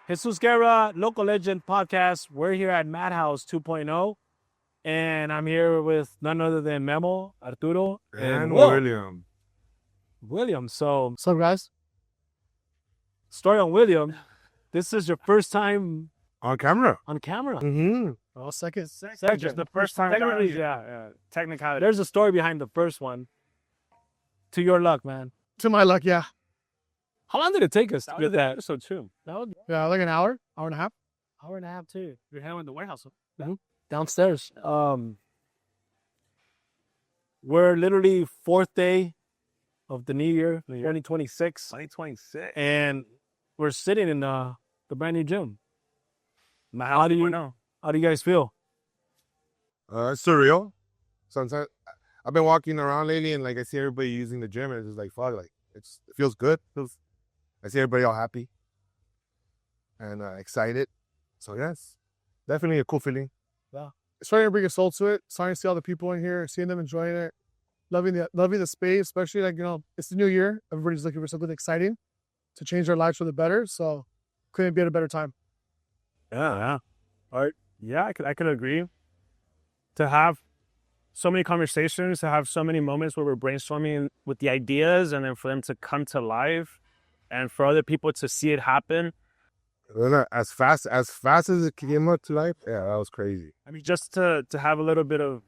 Jesus Guerra, Local Legend Podcast. We're here at Madhouse 2.0, and I'm here with none other than Memo, Arturo, And Will. William. So, What's up, guys? story on William. This is your first time On camera. on camera. Mm-hmm. Well, second. Just the first time. Technically, Yeah. Technicality. There's a story behind the first one. To your luck, man. To my luck, yeah. How long did it take us to get that? episode 2. That was Yeah, like an hour and a half. hour and a half too. You're here in the warehouse. Downstairs. We're literally fourth day of the new year, 2026, 2026. and we're sitting in the brand new gym. How How do you guys feel? It's surreal. Sometimes I've been walking around lately and like I see everybody using the gym and it's just like fuck, like it feels good. I see everybody all happy and excited. So yes, definitely a cool feeling. It's starting to bring a soul to it. Starting to see all the people in here, seeing them enjoying it, loving the space. Especially it's the new year. Everybody's looking for something exciting to change their lives for the better. So couldn't be at a better time. Yeah. Art. Yeah, I could agree. To have so many conversations, to have so many moments where we're brainstorming with the ideas, and then for them to come to life, and for other people to see it happen. As fast as it came up to life, yeah, that was crazy. I mean, just to have a little bit of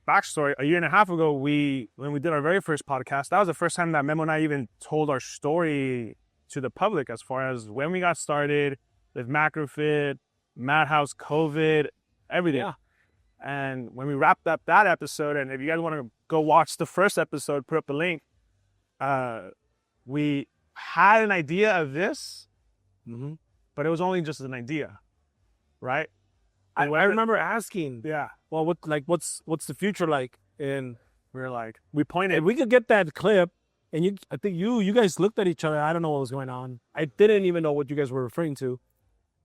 backstory, a year and a half ago, when we did our very first podcast, that was the first time that Memo and I even told our story to the public as far as when we got started with Macrofit, Madhouse, COVID, everything. Yeah. And when we wrapped up that episode, and if you guys want to go watch the first episode, put up the link, we had an idea of this, but it was only just an idea, right? I remember asking, Yeah. well, what's the future like? And We were like, we pointed. if we could get that clip, and I think you guys looked at each other. I don't know what was going on. I didn't even know what you guys were referring to,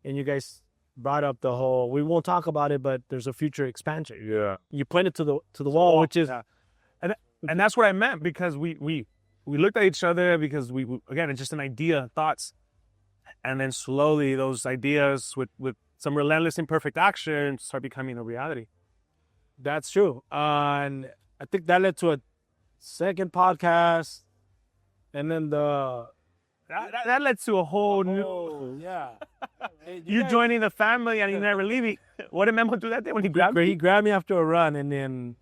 and you guys brought up the whole. We won't talk about it, but there's a future expansion. Yeah. You pointed to the wall, which is Yeah. And that's what I meant, because we looked at each other because we again, it's just an idea, thoughts. And then slowly those ideas with some relentless imperfect action start becoming a reality. that's true. And I think that led to a second podcast, and then That led to a whole new, yeah. you joining the family and you never leaving. What did Memo do that day when he grabbed He me? grabbed me after a run, and then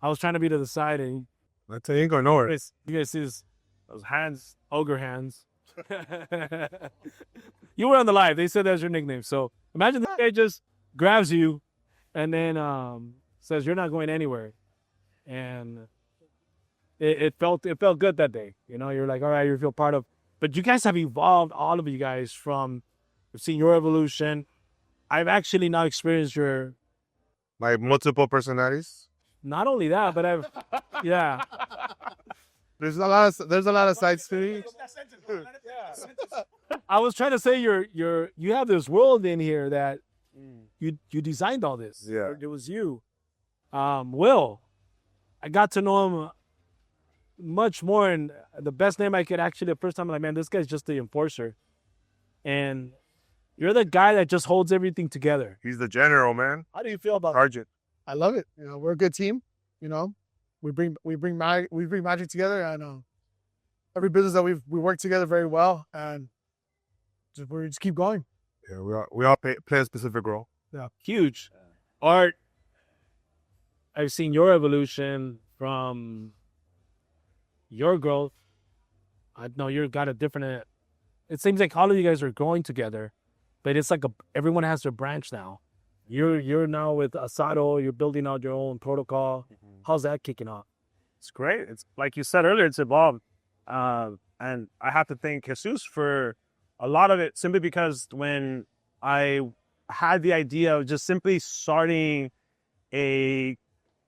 I was trying to be to the side, and That's ain't going nowhere. you guys see Those hands. ogre hands. You were on the live. They said that was your nickname. So imagine this guy just grabs you and then says you're not going anywhere. And it felt good that day. You know, you're like, all right, you feel part of. But you guys have evolved, all of you guys, from I've seen your evolution. I've actually now experienced your, My multiple personalities. not only that, but yeah. There's a lot of sides to me. I was trying to say you have this world in here that you designed all this. Yeah. It was you. Will, I got to know him much more, and the best name I could actually, the first time, I'm like, man, this guy's just the enforcer. And you're the guy that just holds everything together. He's the general, man. How do you feel about it? Sergeant. I love it. We're a good team. We bring magic together, and every business that we work together very well, and we just keep going. Yeah, we all play a specific role. Huge. Art, I've seen your evolution from your growth. I know you've got a different, it seems like all of you guys are growing together, but it's like everyone has their branch now. You're now with Asado, you're building out your own protocol. How's that kicking off? It's great. It's like you said earlier, it's evolved. And I have to thank Jesus for a lot of it, simply because when I had the idea of just simply starting a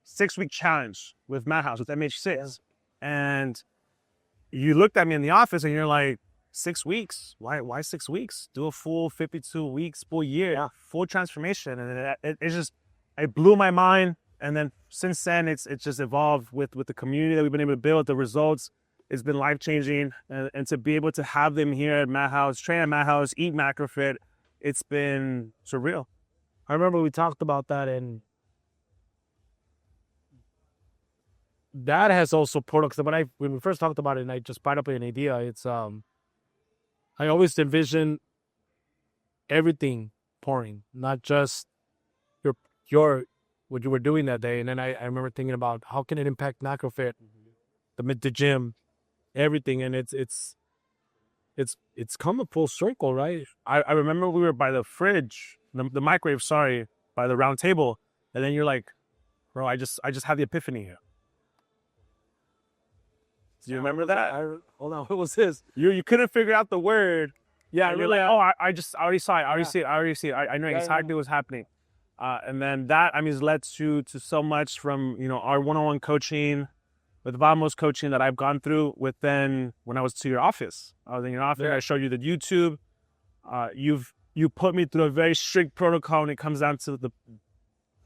6-week challenge with Madhouse, with MH6, and you looked at me in the office and you're like, 6 weeks? Why 6 weeks? Do a full 52 weeks, full year, full transformation. And it blew my mind. And then since then, it's just evolved with the community that we've been able to build, the results. it's been life-changing. And to be able to have them here at Madhouse, train at Madhouse, eat macrofit, it's been surreal. I remember we talked about that, and that has also products. When we first talked about it, and I just brought up an idea, it's I always envision everything pouring, not just your what you were doing that day. And then I remember thinking about how can it impact macrofit, the gym, everything, and it's come a full circle, right? I remember we were by the fridge, the microwave, sorry, by the round table, and then you're like, bro, I just had the epiphany here. Do you remember that? Hold on, what was this? You couldn't figure out the word. Yeah, And you're like, oh, I already saw it. I already see it. I know exactly what's happening. And then that, I mean, has led to so much from, you know, our one-on-one coaching, with Vamos coaching that I've gone through with then when I was to your office. I was in your office. Yeah. I showed you the YouTube. You put me through a very strict protocol when it comes down to the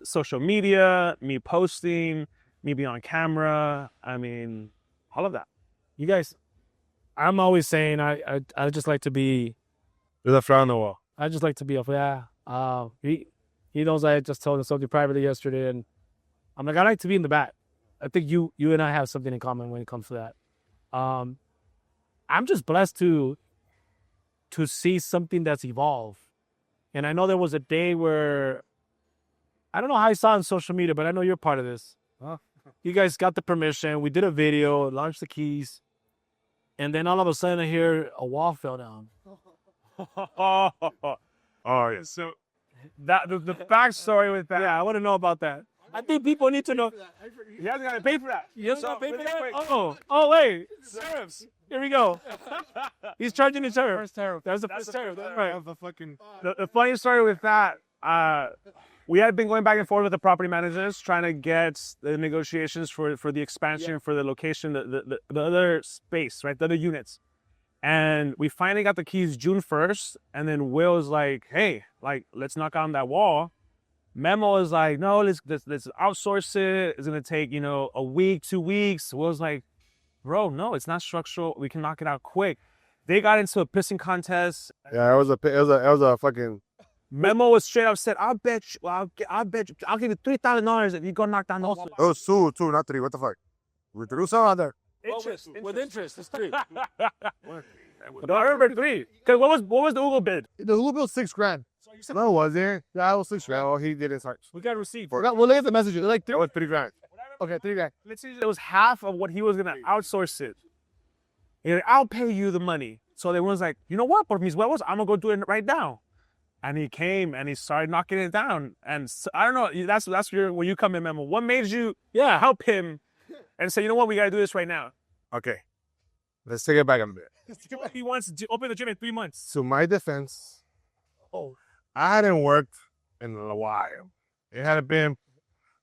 social media, me posting, me being on camera. I mean, all of that. You guys, I'm always saying I just like to be. There's a fly on the wall. I just like to be he knows I just told him something privately yesterday, and I'm like, I like to be in the back. I think you and I have something in common when it comes to that. I'm just blessed to see something that's evolved. And I know there was a day where, I don't know how I saw on social media, but I know you're part of this. You guys got the permission. We did a video, launched the keys. And then all of a sudden I hear a wall fell down. Oh, yeah. So that the backstory with that. Yeah, I want to know about that. I think people need to know. You guys gotta pay for that. You guys gotta pay for really that? quick. Oh, wait. Tariffs. Here we go. He's charging the tariff. First tariff. That's the first tariff. That's right. The fucking. The funny story with that, we had been going back and forth with the property managers trying to get the negotiations for the expansion, for the location, the other space, right? The other units. And we finally got the keys June 1st. And then Will was like, hey, like, let's knock on that wall. Memo is like, no, let's outsource it. It's going to take, you know, a week, 2 weeks. Will's like, bro, no, it's not structural. We can knock it out quick. They got into a pissing contest. Yeah, it was a fucking. Memo was straight up said, I'll bet you, I'll give you $3,000 if you go knock down the wall. Oh, two, not three. What the fuck? We threw some out there. With interest, it's 3. No, I remember 3. Because what was the Google bid? The Hulu bill $6,000. No, was there? Yeah, it was $6,000. No, he didn't start. We got a receipt. We'll look at the messages. Like That was $3,000. okay, $3,000. Let's say it was half of what he was gonna outsource it. He's like, I'll pay you the money. So they was like, you know what, por mis huevos, I'm gonna go do it right now. And he came and he started knocking it down. And so, I don't know, that's where you come in, Memo. What made you help him and say, you know what, we gotta do this right now? Okay, let's take it back a bit. He wants to open the gym in 3 months. To my defense, I hadn't worked in a while. It hadn't been,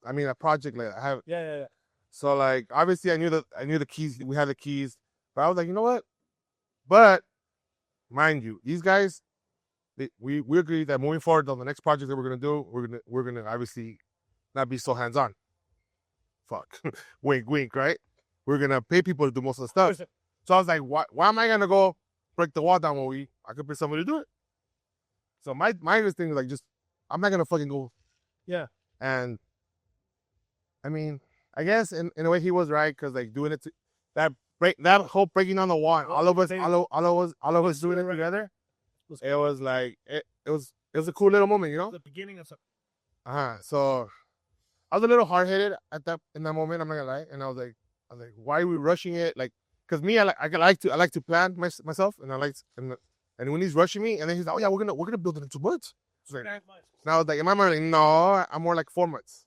I mean, a project like I have. Yeah. So like, obviously, I knew the keys. We had the keys, but I was like, you know what? But mind you, these guys, we agreed that moving forward on the next project that we're gonna do, we're gonna obviously not be so hands on. Fuck, wink, wink, right? We're gonna pay people to do most of the stuff. So I was like, why am I gonna go break the wall down when I could pay somebody to do it? So my thing is like, just I'm not gonna fucking go. Yeah. And I mean, I guess in a way he was right, because like doing it that whole breaking down the wall, and all of us doing it together. It was like it was a cool little moment, you know. The beginning of something. So I was a little hard headed in that moment. I'm not gonna lie, and I was like, why are we rushing it? Like, cause me, I like to plan myself, and and when he's rushing me, and then he's like, oh yeah, we're gonna build it in 2 months. Like, and I was like, in my mind, like, no, I'm more like 4 months.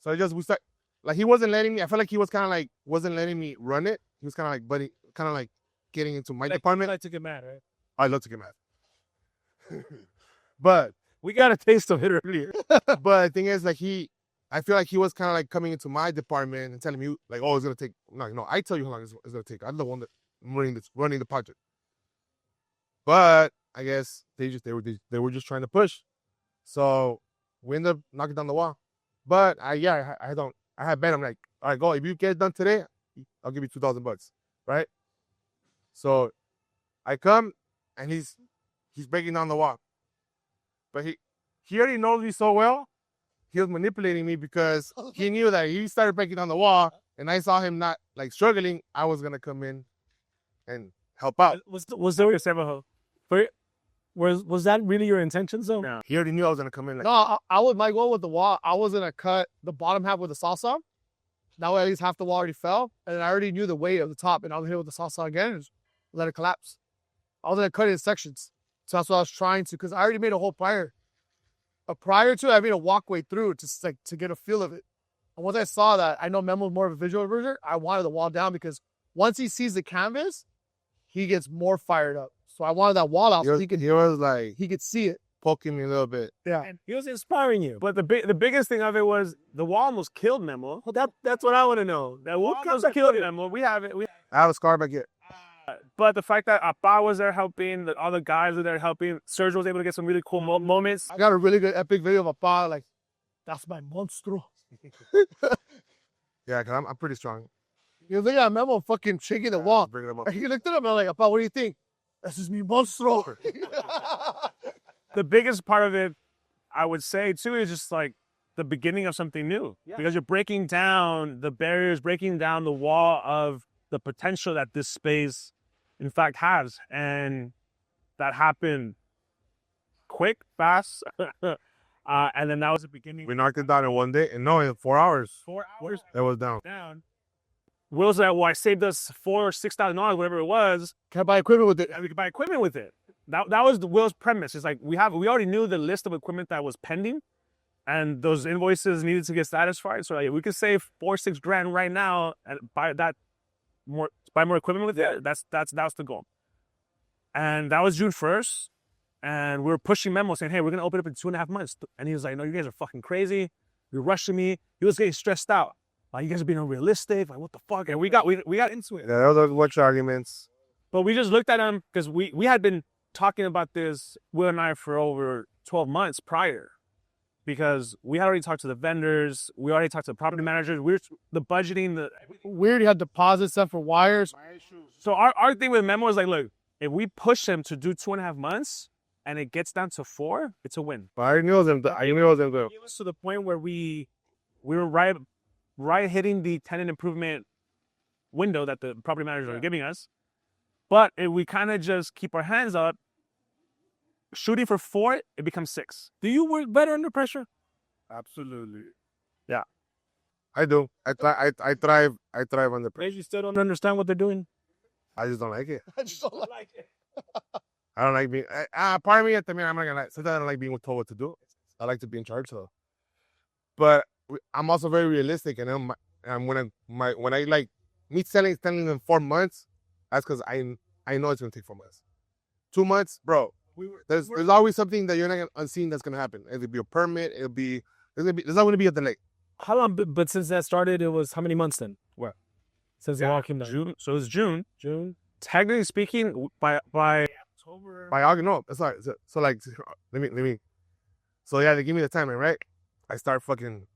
So we start, like, he wasn't letting me. I felt like he was kind of like wasn't letting me run it. He was kind of like getting into my department. I like to get mad, right? I love to get mad. But we got a taste of it earlier. but the thing is, like, I feel like he was kind of like coming into my department and telling me like, oh, it's gonna take. No, I tell you how long it's gonna take. I'm the one that running the project. But I guess they were just trying to push. So we ended up knocking down the wall. But I had bet. I'm like, all right, go. If you get it done today, I'll give you $2,000. right? So I come and he's breaking down the wall. But he already knows me so well, he was manipulating me because he knew that he started breaking down the wall and I saw him not like struggling, I was gonna come in and help out. Was there was that really your intentions though? No. He already knew I was gonna come in. Like, No, my goal with the wall, I was gonna cut the bottom half with the salsa. That way at least half the wall already fell. And I already knew the weight of the top, and I was gonna hit with the salsa again and just let it collapse. I was gonna cut it in sections. So that's what I was trying to, because I already made a whole prior. Prior to it, I made a walkway through to get a feel of it. And once I saw that, I know Memo's more of a visual version. I wanted the wall down because once he sees the canvas, he gets more fired up. So I wanted that wall out so he was like he could see it. poking me a little bit. Yeah. And he was inspiring you. But the biggest thing of it was the wall almost killed Memo. Well, that's what I want to know. That Wall what almost killed Memo. We have it. I have a scar back here. But the fact that Appa was there helping, that all the guys were there helping, Sergio was able to get some really cool moments. I got a really good epic video of Appa, like, that's my monstro. Yeah, because I'm pretty strong. You look at Memo fucking shaking the wall. Bring him up. He looked at him and I'm like, Appa, what do you think? This is me monstro. The biggest part of it, I would say too, is just like the beginning of something new. Yeah. Because you're breaking down the barriers, breaking down the wall of the potential that this space in fact has. And that happened quick, fast. And then that was the beginning. We knocked it down in one day, and no, in 4 hours, 4 hours that was down. Will's like, well, I saved us $4,000 or $6,000, whatever it was. Can I buy equipment with it? And we could buy equipment with it. That was Will's premise. It's like we already knew the list of equipment that was pending, and those invoices needed to get satisfied. So like, we could save $4-6 grand right now and buy more equipment with it. That's the goal. And that was June 1st. And we were pushing Memo saying, hey, we're gonna open up in 2.5 months. And he was like, no, you guys are fucking crazy. You're rushing me. He was getting stressed out. Like, you guys are being unrealistic. Like, what the fuck? And we got into it. Yeah, there was a bunch of arguments. But we just looked at him because we had been talking about this, Will and I, for over 12 months prior. Because we had already talked to the vendors, we already talked to the property managers, the budgeting, We already had deposits set for wires. So our thing with Memo is like, look, if we push him to do 2.5 months and it gets down to 4, it's a win. But I knew it was him. It was to the point where we were right hitting the tenant improvement window that the property managers are giving us. But if we kind of just keep our hands up, shooting for 4, it becomes 6. Do you work better under pressure? Absolutely. Yeah. I do. I thrive under pressure. Maybe you still don't understand what they're doing. I just don't like it. I just don't like it. I don't like being. Part of me, I'm not gonna lie. Sometimes I don't like being told what to do. I like to be in charge, though. But I'm also very realistic, and when I like me selling in 4 months, that's because I know it's gonna take 4 months. 2 months, bro. There's always something that you're not unseen that's gonna happen. It'll be a permit. There's not gonna be a delay. How long? But since that started, it was how many months then? What? Since the wall came down. June. So it was June. June. Technically speaking, by October. By August, no, that's not. So like, let me. So yeah, they give me the timing, right? I start fucking.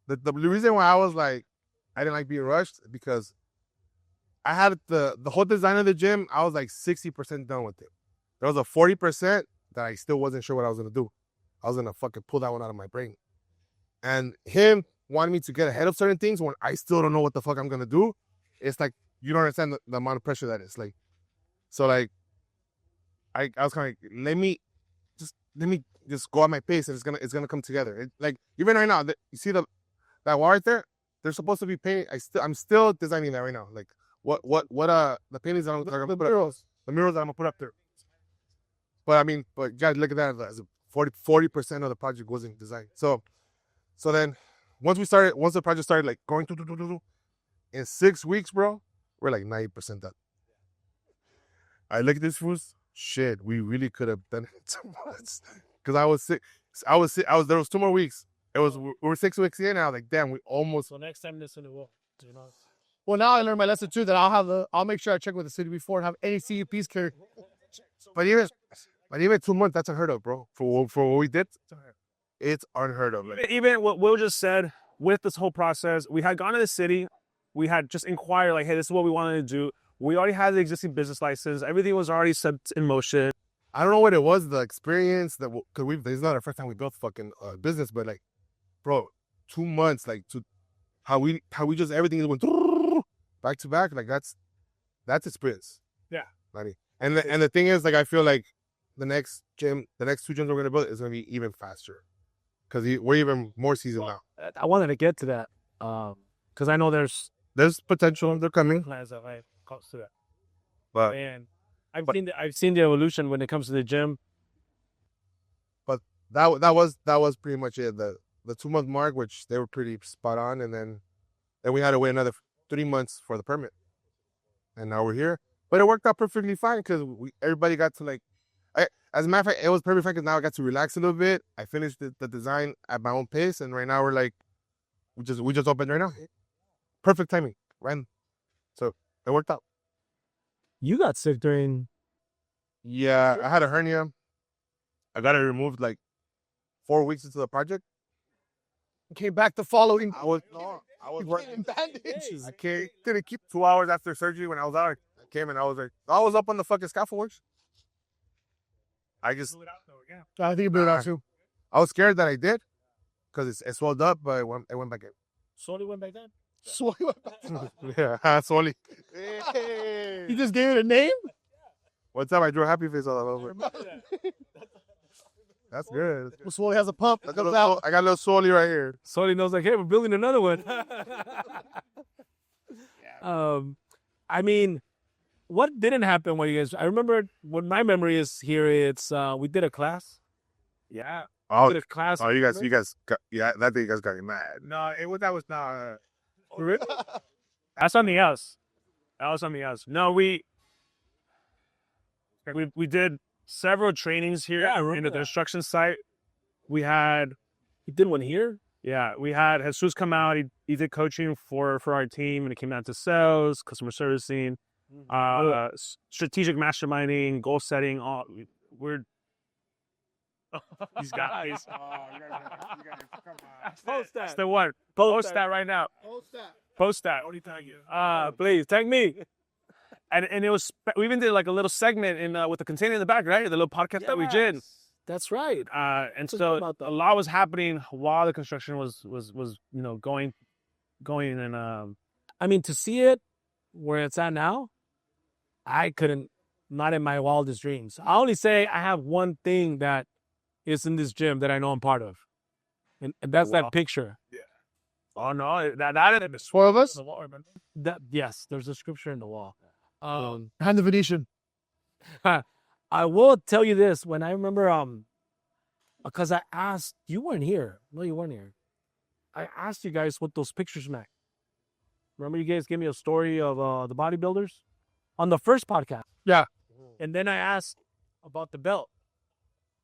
The reason why I was like, I didn't like being rushed because I had the whole design of the gym. I was like 60% done with it. There was a 40% that I still wasn't sure what I was gonna do. I was gonna fucking pull that one out of my brain. And him wanting me to get ahead of certain things when I still don't know what the fuck I'm gonna do. It's like you don't understand the amount of pressure that is. Like, so like, I was kind of like, let me just go at my pace, and it's gonna come together. Like even right now, you see that wall right there? They're supposed to be painting. I'm still designing that right now. Like what the paintings I'm gonna put up, the murals that I'm gonna put up there. But I mean, but you gotta look at that as 40% of the project wasn't designed. So then once the project started like going in 6 weeks, bro, we're like 90% done. I look at this fools. Shit, we really could have done it too much. Cause I was sick. There was 2 more weeks. We're 6 weeks in now. Like, damn, we almost. So next time this in the wall. Well, now I learned my lesson too, that I'll make sure I check with the city before and have any CUPs carried. But even 2 months, that's unheard of, bro. For what we did, it's unheard of. Like, even what Will just said with this whole process, we had gone to the city, we had just inquired like, hey, this is what we wanted to do. we already had the existing business license. Everything was already set in motion. I don't know what it was, the experience that because this is not our first time we built fucking business, but like, bro, 2 months, like to how we just everything went back to back, like that's experience. Yeah. And the thing is, like, I feel like the next 2 gyms we're gonna build is gonna be even faster because we're even more seasoned now. I wanted to get to that because I know there's There's potential. They're coming, plans that I comes to that. but Man, I've seen the evolution when it comes to the gym. that was pretty much it. The 2 month mark, which they were pretty spot on, and then we had to wait another 3 months for the permit, and now we're here. But it worked out perfectly fine because everybody got to like. As a matter of fact, it was perfect because now I got to relax a little bit. I finished the design at my own pace, and right now we're like, we just opened right now. Perfect timing, right? So it worked out. You got sick during. Yeah, I had a hernia. I got it removed like 4 weeks into the project. Came back the following. I was Working bandages. I didn't keep 2 hours after surgery when I was out. I came and I was up on the fucking scaffoldworks. I just I think you blew it out too. I was scared that I did because it swelled up, but it went back in. Slowly went back then. Yeah, slowly. You just gave it a name? What's up? I drew a happy face all over. That's good. Well, Swoley has a pump. I got a little swolly right here. Slowly knows like, hey, we're building another one. I mean, what didn't happen when you guys? I remember when my memory is here. It's we did a class. Yeah. Oh, Did a class. you guys got, yeah, that thing you guys got me mad. No, that was not. That's something else. That was something else. No, we did several trainings here in the construction site. We did one here. Yeah, we had Jesus come out. He did coaching for our team, and it came down to sales, customer servicing, strategic masterminding, goal setting. We're these guys. Post that. That's the one. Post that right now. Post that. Please tag me. And it was, we even did like a little segment with the container in the back, right? The little podcast that we did. That's right. And so a lot was happening while the construction was going, and I mean, to see it where it's at now, I couldn't, not in my wildest dreams. I only say I have one thing that is in this gym that I know I'm part of, and that's that picture. Yeah. Oh no, that is 4 of us. That yes, there's a scripture in the wall. Behind the Venetian. I will tell you this. When I remember, because I asked, you weren't here. No, you weren't here. I asked you guys what those pictures meant. Remember, you guys gave me a story of the bodybuilders on the first podcast. Yeah. And then I asked about the belt.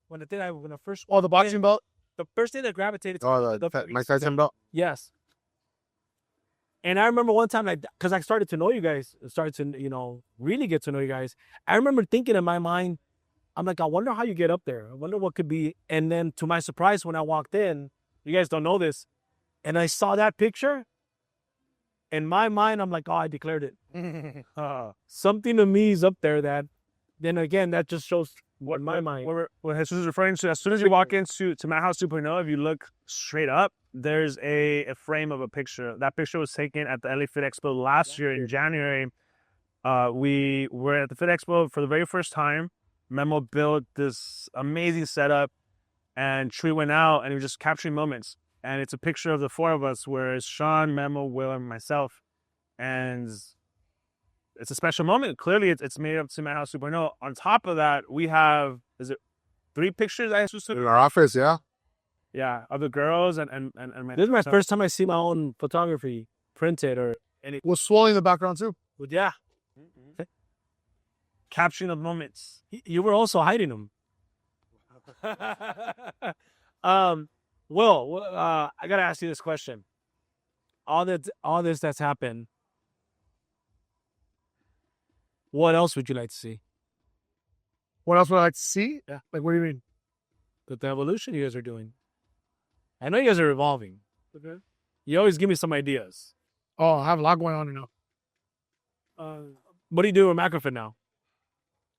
When I first. Oh, the boxing belt. The first thing that gravitated to the Mike Tyson belt. Yes. And I remember one time, because I started to know you guys, started to, really get to know you guys. I remember thinking in my mind, I'm like, I wonder how you get up there. I wonder what could be. And then to my surprise, when I walked in, you guys don't know this, and I saw that picture, in my mind, I'm like, oh, I declared it. Something to me is up there that, then again, that just shows what in my mind. What Jesus is referring to, as soon as you walk into Madhouse 2.0, if you look straight up, there's a frame of a picture. That picture was taken at the LA Fit Expo last year in January. We were at the Fit Expo for the very first time. Memo built this amazing setup, and Tree went out and he was just capturing moments. And it's a picture of the 4 of us, where it's Sean, Memo, Will, and myself. And it's a special moment. Clearly, it's made up to Madhouse 2.0. On top of that, we have, is it 3 pictures I in our office? Yeah. Yeah, of the girls and This is my first time I see my own photography printed or anything. Was Swoley in the background too? But yeah. Capturing the moments. You were also hiding them. Will, I gotta ask you this question. All this that's happened, what else would you like to see? What else would I like to see? Yeah. Like, what do you mean? The evolution you guys are doing. I know you guys are evolving. Okay. You always give me some ideas. Oh, I have a lot going on, What do you do with Macrofit now?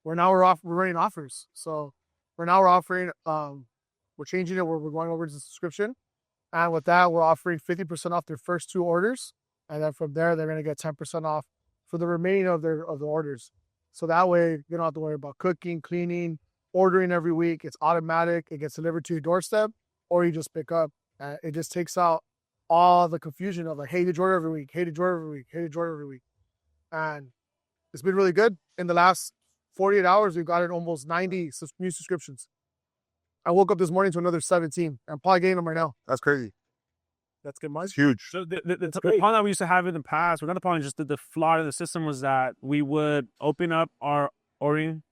We're running offers. So we're offering, we're changing it where we're going over to the subscription. And with that, we're offering 50% off their first 2 orders. And then from there, they're going to get 10% off for the remaining of the orders. So that way, you don't have to worry about cooking, cleaning, ordering every week. It's automatic. It gets delivered to your doorstep, or you just pick up. It just takes out all the confusion of like, hey, did you order every week? Hey, did you order every week? Hey, did you order every week? And it's been really good. In the last 48 hours, we've gotten almost 90 new subscriptions. I woke up this morning to another 17. I'm probably getting them right now. That's crazy. That's good money. It's huge. So the problem that we used to have in the past, well, not the problem, just the flaw in the system was that we would open up our ordering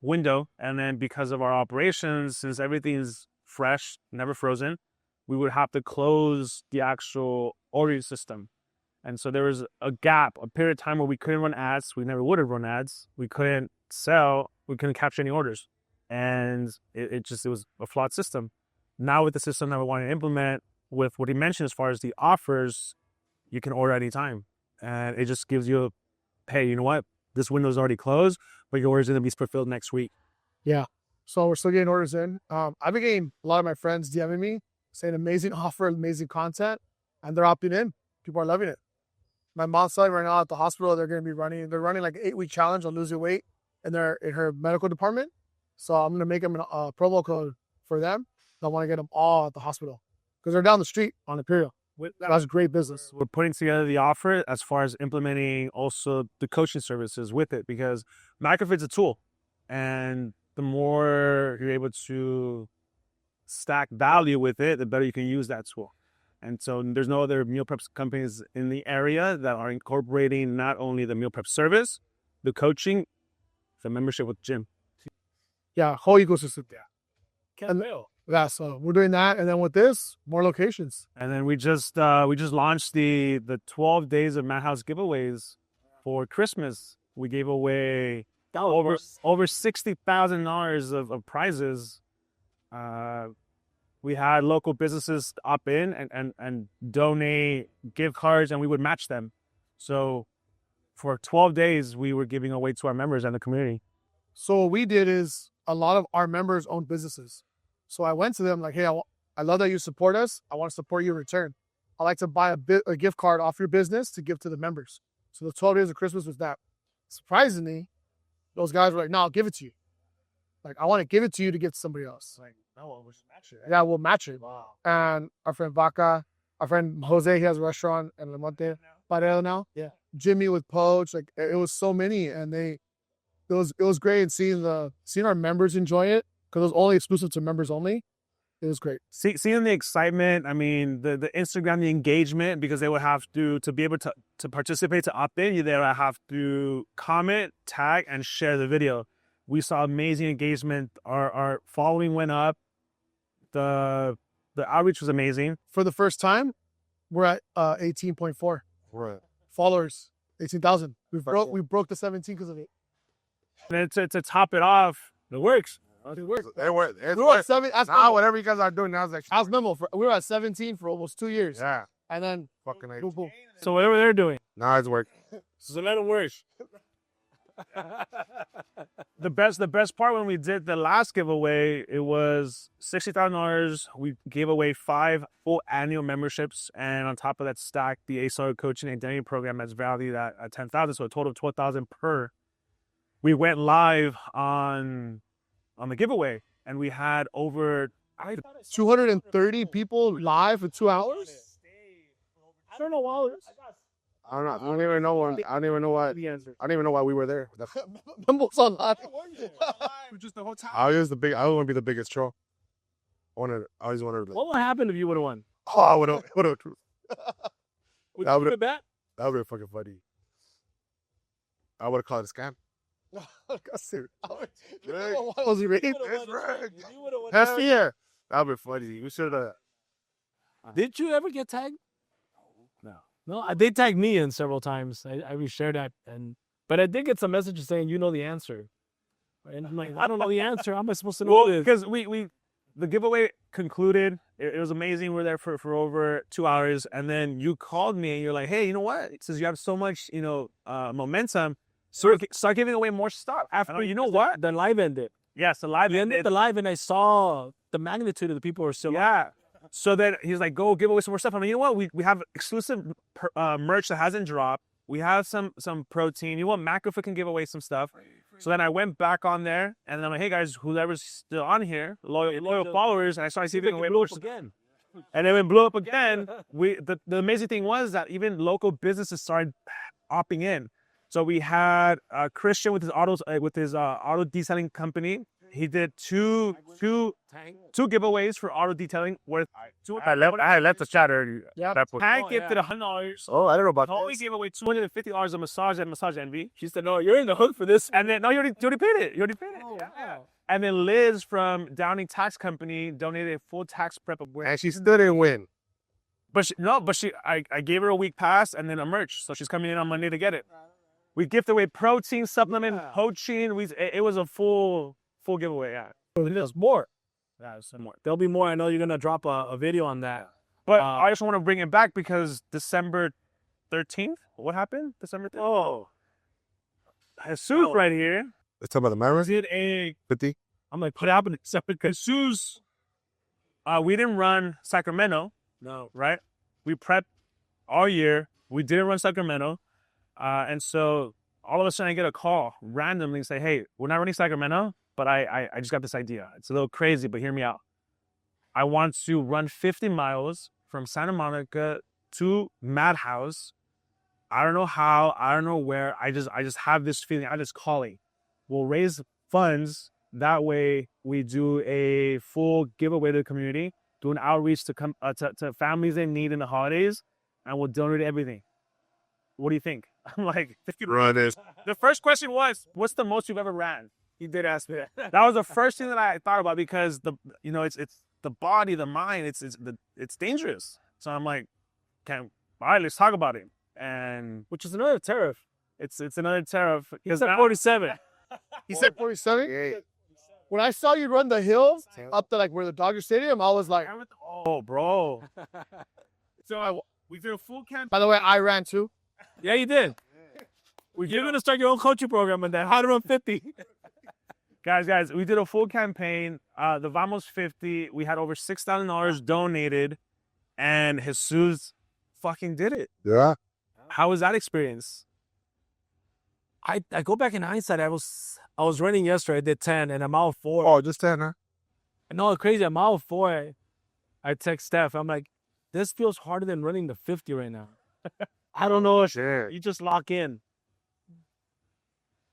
window, and then because of our operations, since everything's fresh, never frozen, we would have to close the actual ordering system. And so there was a gap, a period of time where we couldn't run ads. We never would have run ads. We couldn't sell. We couldn't capture any orders. And it was a flawed system. Now with the system that we want to implement, with what he mentioned as far as the offers, you can order anytime. And it just gives you hey, you know what? This window's already closed, but your order's going to be fulfilled next week. Yeah. So we're still getting orders in. I've been getting a lot of my friends DMing me saying amazing offer, amazing content, and they're opting in. People are loving it. My mom's son right now at the hospital, they're running like an 8-week challenge on losing weight in her medical department. So I'm going to make them a promo code for them. I want to get them all at the hospital because they're down the street on Imperial. That's great business. We're putting together the offer as far as implementing also the coaching services with it, because Macrofit's a tool, and the more you're able to stack value with it, the better you can use that tool. And so there's no other meal prep companies in the area that are incorporating not only the meal prep service, the coaching, the membership with gym. Yeah, whole ecosystem. Yeah. Can't fail. Yeah, so we're doing that, and then with this, more locations. And then we just launched the 12 days of Madhouse giveaways for Christmas. We gave away over $60,000 of prizes. We had local businesses opt in and donate gift cards, and we would match them. So for 12 days, we were giving away to our members and the community. So what we did is a lot of our members own businesses. So I went to them like, hey, I love that you support us. I want to support you in return. I like to buy a gift card off your business to give to the members. So the 12 days of Christmas was that. Surprisingly, those guys were like, no, I'll give it to you. Like, I want to give it to you to give to somebody else. Like, no, we'll match it. Yeah, we'll match it. Wow. And our friend Vaca, our friend Jose, he has a restaurant in Le Monte, Pareo now. Yeah. Jimmy with Poach, like it was so many, and it was great seeing our members enjoy it, because it was only exclusive to members only. It was great. Seeing the excitement, I mean, the Instagram, the engagement, because they would have to be able to participate, to opt in, they would have to comment, tag, and share the video. We saw amazing engagement. Our following went up. The outreach was amazing. For the first time, we're at 18.4 Right. followers, 18,000. We broke the 17 because of it. And to top it off, It works. It worked. We were at 7. Now, whatever you guys are doing now is actually. How's memo? We were at 17 for almost 2 years. Yeah. And then Fucking boom, boom. So whatever they're doing, Now it's work. so let them work. the best part when we did the last giveaway, it was $60,000. We gave away 5 full annual memberships, and on top of that, stacked the ASR coaching identity program that's valued at $10,000, so a total of $12,000 per. We went live on the giveaway, and we had over 230 people live for 2 hours. I don't know why. I don't even know why. I don't even know why. The answer. I don't even know why we were there. Memo's on live. Just the whole time. I always want to be the biggest troll. I always wanted to. What would happen if you would have won? Oh, I would have. Would That you would've- give it back? That would be fucking funny. I would have called it a scam. Was he ready? It's rigged. That That's here. That would be funny. We should have. Did you ever get tagged? No, they tagged me in several times. I reshared that, but I did get some messages saying you know the answer, and I'm like, I don't know the answer. How am I supposed to know this? because the giveaway concluded. It was amazing. We were there for over 2 hours, and then you called me and you're like, hey, you know what? Since you have so much momentum, start giving away more stuff. After, you know what? The live ended. Yes, the live We ended the live, and I saw the magnitude of the people who are still on. Yeah. So then he's like, go give away some more stuff. I'm like, you know what? We have exclusive merch that hasn't dropped. We have some protein. You know what? Macrofoot can give away some stuff. So then I went back on there, and then I'm like, hey guys, whoever's still on here, loyal followers, and I started giving away more stuff again. And then it blew up again. The amazing thing was that even local businesses started opting in. So we had Christian with his auto detailing company. He did two giveaways for auto detailing worth. I left the chat earlier. Yeah. Tank gifted $100. Oh, I don't know about Tony gave away $250 of massage at Massage Envy. She said, "No, you're in the hook for this." And then, no, you already paid it. You already paid it. Oh, Yeah. wow. And then Liz from Downing Tax Company donated a full tax prep of And she still didn't win. I gave her a week pass and then a merch. So she's coming in on Monday to get it. We gifted away protein, supplement, coaching. It was a full giveaway. Yeah. There's more. Yeah, some more. There'll be more. I know you're gonna drop a video on that. But I just want to bring it back because December 13th, what happened? December 13th? Oh, Jesus right here. Let's talk about the Mavericks. did a 50. I'm like, what happened? Except Jesus. We didn't run Sacramento, No. right? We prepped all year. We didn't run Sacramento. And so all of a sudden I get a call randomly and say, hey, we're not running Sacramento, but I just got this idea. It's a little crazy, but hear me out. I want to run 50 miles from Santa Monica to Madhouse. I don't know how, I don't know where. I just have this feeling. I just calling. We'll raise funds. That way we do a full giveaway to the community, do an outreach to families in need in the holidays, and we'll donate everything. What do you think? I'm like, Run this. the first question was, what's the most you've ever ran? He did ask me that. That was the first thing that I thought about because it's the body, the mind, it's dangerous. So I'm like, all right, let's talk about it. And Which is another tariff. it's another tariff. He said 47. He said 47. When I saw you run the hills up to like where the Dodger Stadium, I was like, Oh, bro. So we did a full camp. by the way, I ran too. Yeah, you did. You're gonna start your own coaching program and then how to run 50. Guys, we did a full campaign. The Vamos 50, we had over $6,000 donated, and Jesus fucking did it. Yeah. How was that experience? I go back in hindsight. I was running yesterday. I did 10 and I'm out 4. Oh, just 10, huh? And all crazy. I'm out 4. I text Steph. I'm like, this feels harder than running the 50 right now. I don't know. Shit. You just lock in.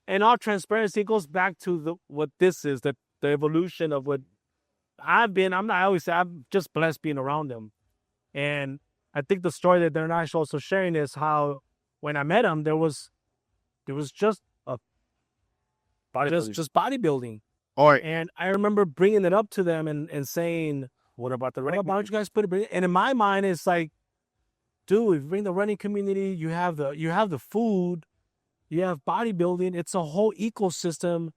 And all transparency goes back to what this is, the evolution of what I've been. I always say I'm just blessed being around them. And I think the story that they're not also sharing is how when I met them, there was just bodybuilding. All right. And I remember bringing it up to them and saying, What about the why running? don't you guys put it? And in my mind, it's like, dude, if you bring the running community, you have the food, you have bodybuilding. It's a whole ecosystem.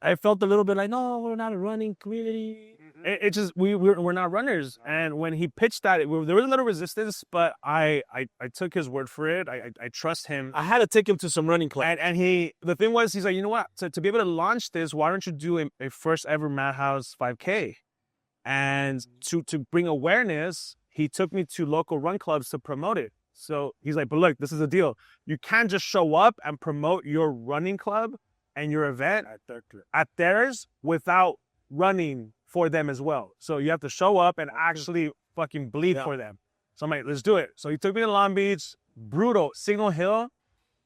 I felt a little bit like, no, we're not a running community. It just we're not runners. And when he pitched that, there was a little resistance, but I took his word for it. I trust him. I had to take him to some running clubs. And the thing was, he's like, you know what? To be able to launch this, why don't you do a first ever Madhouse 5K? And to bring awareness, he took me to local run clubs to promote it. So he's like, but look, this is the deal. You can't just show up and promote your running club and your event at theirs without running for them as well. So you have to show up and actually fucking bleed for them. So I'm like, let's do it. So he took me to Long Beach, brutal, Signal Hill.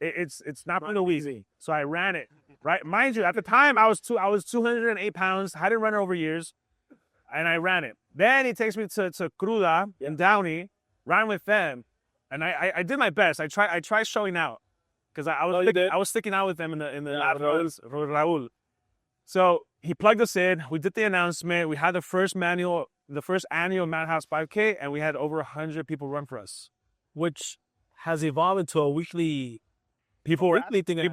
It's not brutal easy. So I ran it, right? Mind you, at the time I was 208 pounds, hadn't run it over years, and I ran it. Then he takes me to Cruda in Downey, ran with them, and I did my best. I tried showing out because I was sticking out with them in the Raul. So he plugged us in. We did the announcement. We had the first annual Madhouse 5K, and we had over 100 people run for us, which has evolved into a weekly thing. People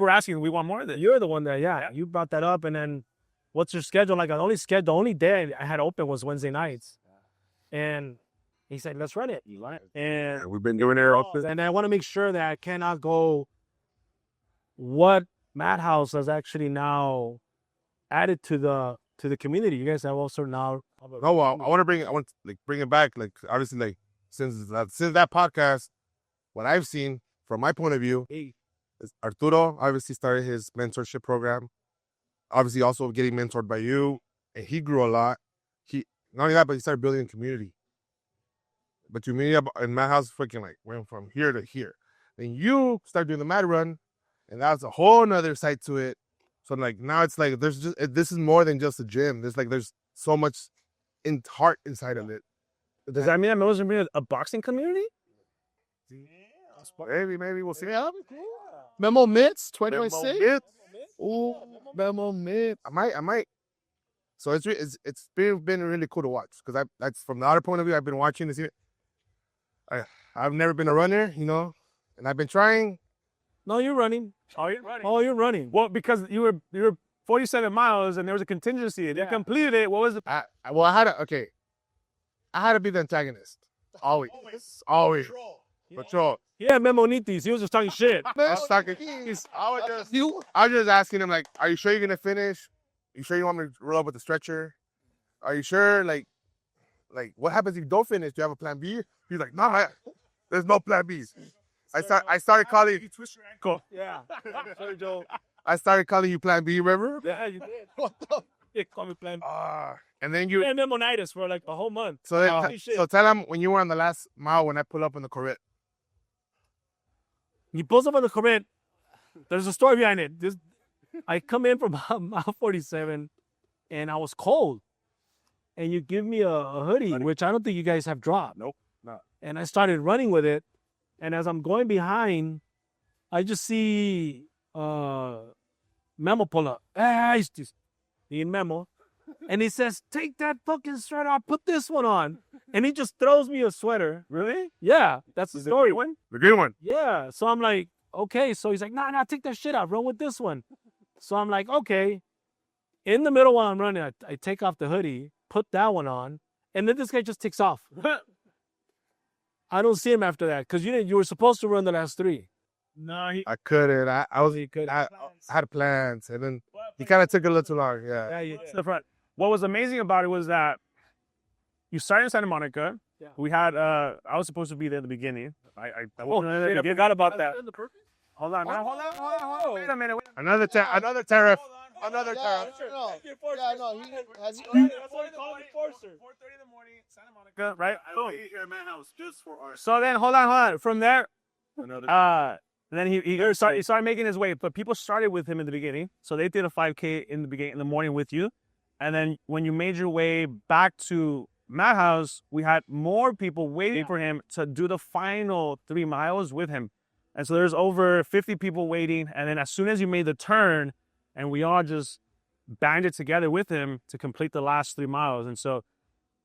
were asking, we want more of this. You're the one that, you brought that up. And then what's your schedule? Like the only day I had open was Wednesday nights. And he said, let's run it. And we've been doing it often. And I want to make sure that I cannot go what Madhouse has actually now added to the community. You guys have also now. No, well, I want to bring it back. Like obviously, like since that podcast, what I've seen from my point of view is Arturo obviously started his mentorship program. Obviously, also getting mentored by you, and he grew a lot. He not only that, but he started building a community. But community in Madhouse freaking like went from here to here. Then you start doing the Mad Run, and that's a whole nother side to it. So like now it's like there's just this is more than just a gym. There's so much heart inside of it. Does that mean that Mel's gonna be a boxing community? Maybe we'll see. Yeah. Memo Mitts, Memo 2026. Mitts. Ooh, Memo Mitts. I might. So it's been really cool to watch because that's from the other point of view. I've been watching this. I've never been a runner, you know, and I've been trying. No, you're running. Oh, you're running. Oh, you're running. Well, because you were 47 miles and there was a contingency. They completed it. What was the? I had to be the antagonist. Always. Patrol. Yeah, Memonitis. He was just talking shit. I was just asking him like, "Are you sure you're gonna finish? Are you sure you want me to roll up with the stretcher? Are you sure? Like, what happens if you don't finish? Do you have a plan B?" He's like, "No, there's no plan Bs." I started calling. You twist your ankle. Yeah. Sorry, Joe. I started calling you Plan B, remember? Yeah, you did. What the? Yeah, call me plan. And then you. Yeah, Memonitis for like a whole month. So tell him when you were on the last mile when I pull up in the Corvette. He pulls up on the Corvette. There's a story behind it. I come in from mile 47, and I was cold. And you give me a hoodie, which I don't think you guys have dropped. Nope, not. And I started running with it. And as I'm going behind, I just see Memo pull up. Hey, in Memo. And he says, "Take that fucking sweater. I'll put this one on." And he just throws me a sweater. Really? Yeah, that's the story. The green one. Yeah. So I'm like, okay. So he's like, nah, take that shit off. Run with this one. So I'm like, okay. In the middle while I'm running, I take off the hoodie, put that one on, and then this guy just takes off. I don't see him after that because you were supposed to run the last three. No, I couldn't. I had plans, and then he kind of took a little too long. Yeah. To the front. What was amazing about it was that you started in Santa Monica. Yeah. We had I was supposed to be there at the beginning. I forgot about that. Hold on. Wait a minute. Another tariff. Another tariff. Yeah, no, he has. 4:30 in the morning, Santa Monica, right? I'll be here at Madhouse just for our. So then, hold on. From there, Another. then he started making his way. But people started with him in the beginning, so they did a 5K in the beginning in the morning with you, and then when you made your way back to Madhouse, we had more people waiting for him to do the final 3 miles with him, and so there's over 50 people waiting. And then as soon as you made the turn, and we all just banded together with him to complete the last 3 miles, and so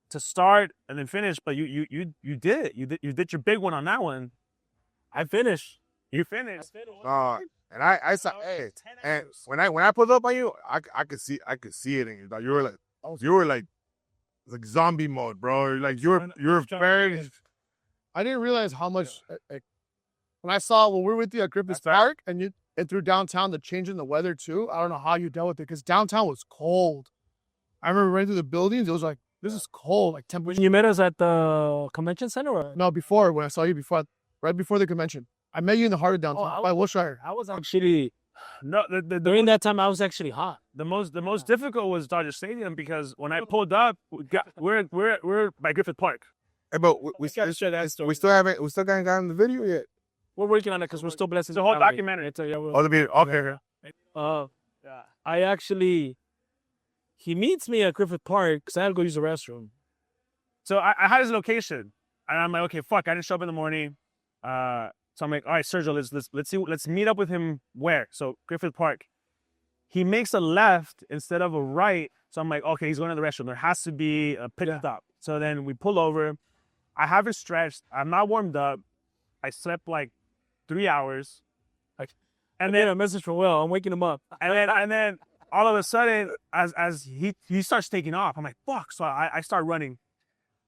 to start and then finish. But you did it. You did your big one on that one. I finished. You finished. And I saw, hey, and when I pulled up on you, I could see it in you. Like, you were like zombie mode, bro. Like you were very. I didn't realize how much. When I saw when we were with you at Griffith Park and through downtown, the change in the weather too. I don't know how you dealt with it because downtown was cold. I remember running through the buildings. It was like, this is cold, like temperature. When you met us at the convention center? Or? No, before when I saw you right before the convention. I met you in the heart of downtown by Wilshire. I was actually no. During that time, I was actually hot. The most difficult was Dodger Stadium because when I pulled up, we're by Griffith Park. Hey, but we still haven't gotten the video yet. We're working on it because we're still blessed. It's a whole documentary. Okay. I actually, he meets me at Griffith Park because I had to go use the restroom. So I had his location, and I'm like, okay, fuck, I didn't show up in the morning. So I'm like, all right, Sergio, let's meet up with him where? So Griffith Park. He makes a left instead of a right. So I'm like, okay, he's going to the restroom. There has to be a pit stop. So then we pull over. I haven't stretched. I'm not warmed up. I slept like 3 hours. And then a message from Will. I'm waking him up. And then all of a sudden, as he starts taking off, I'm like, fuck. So I start running.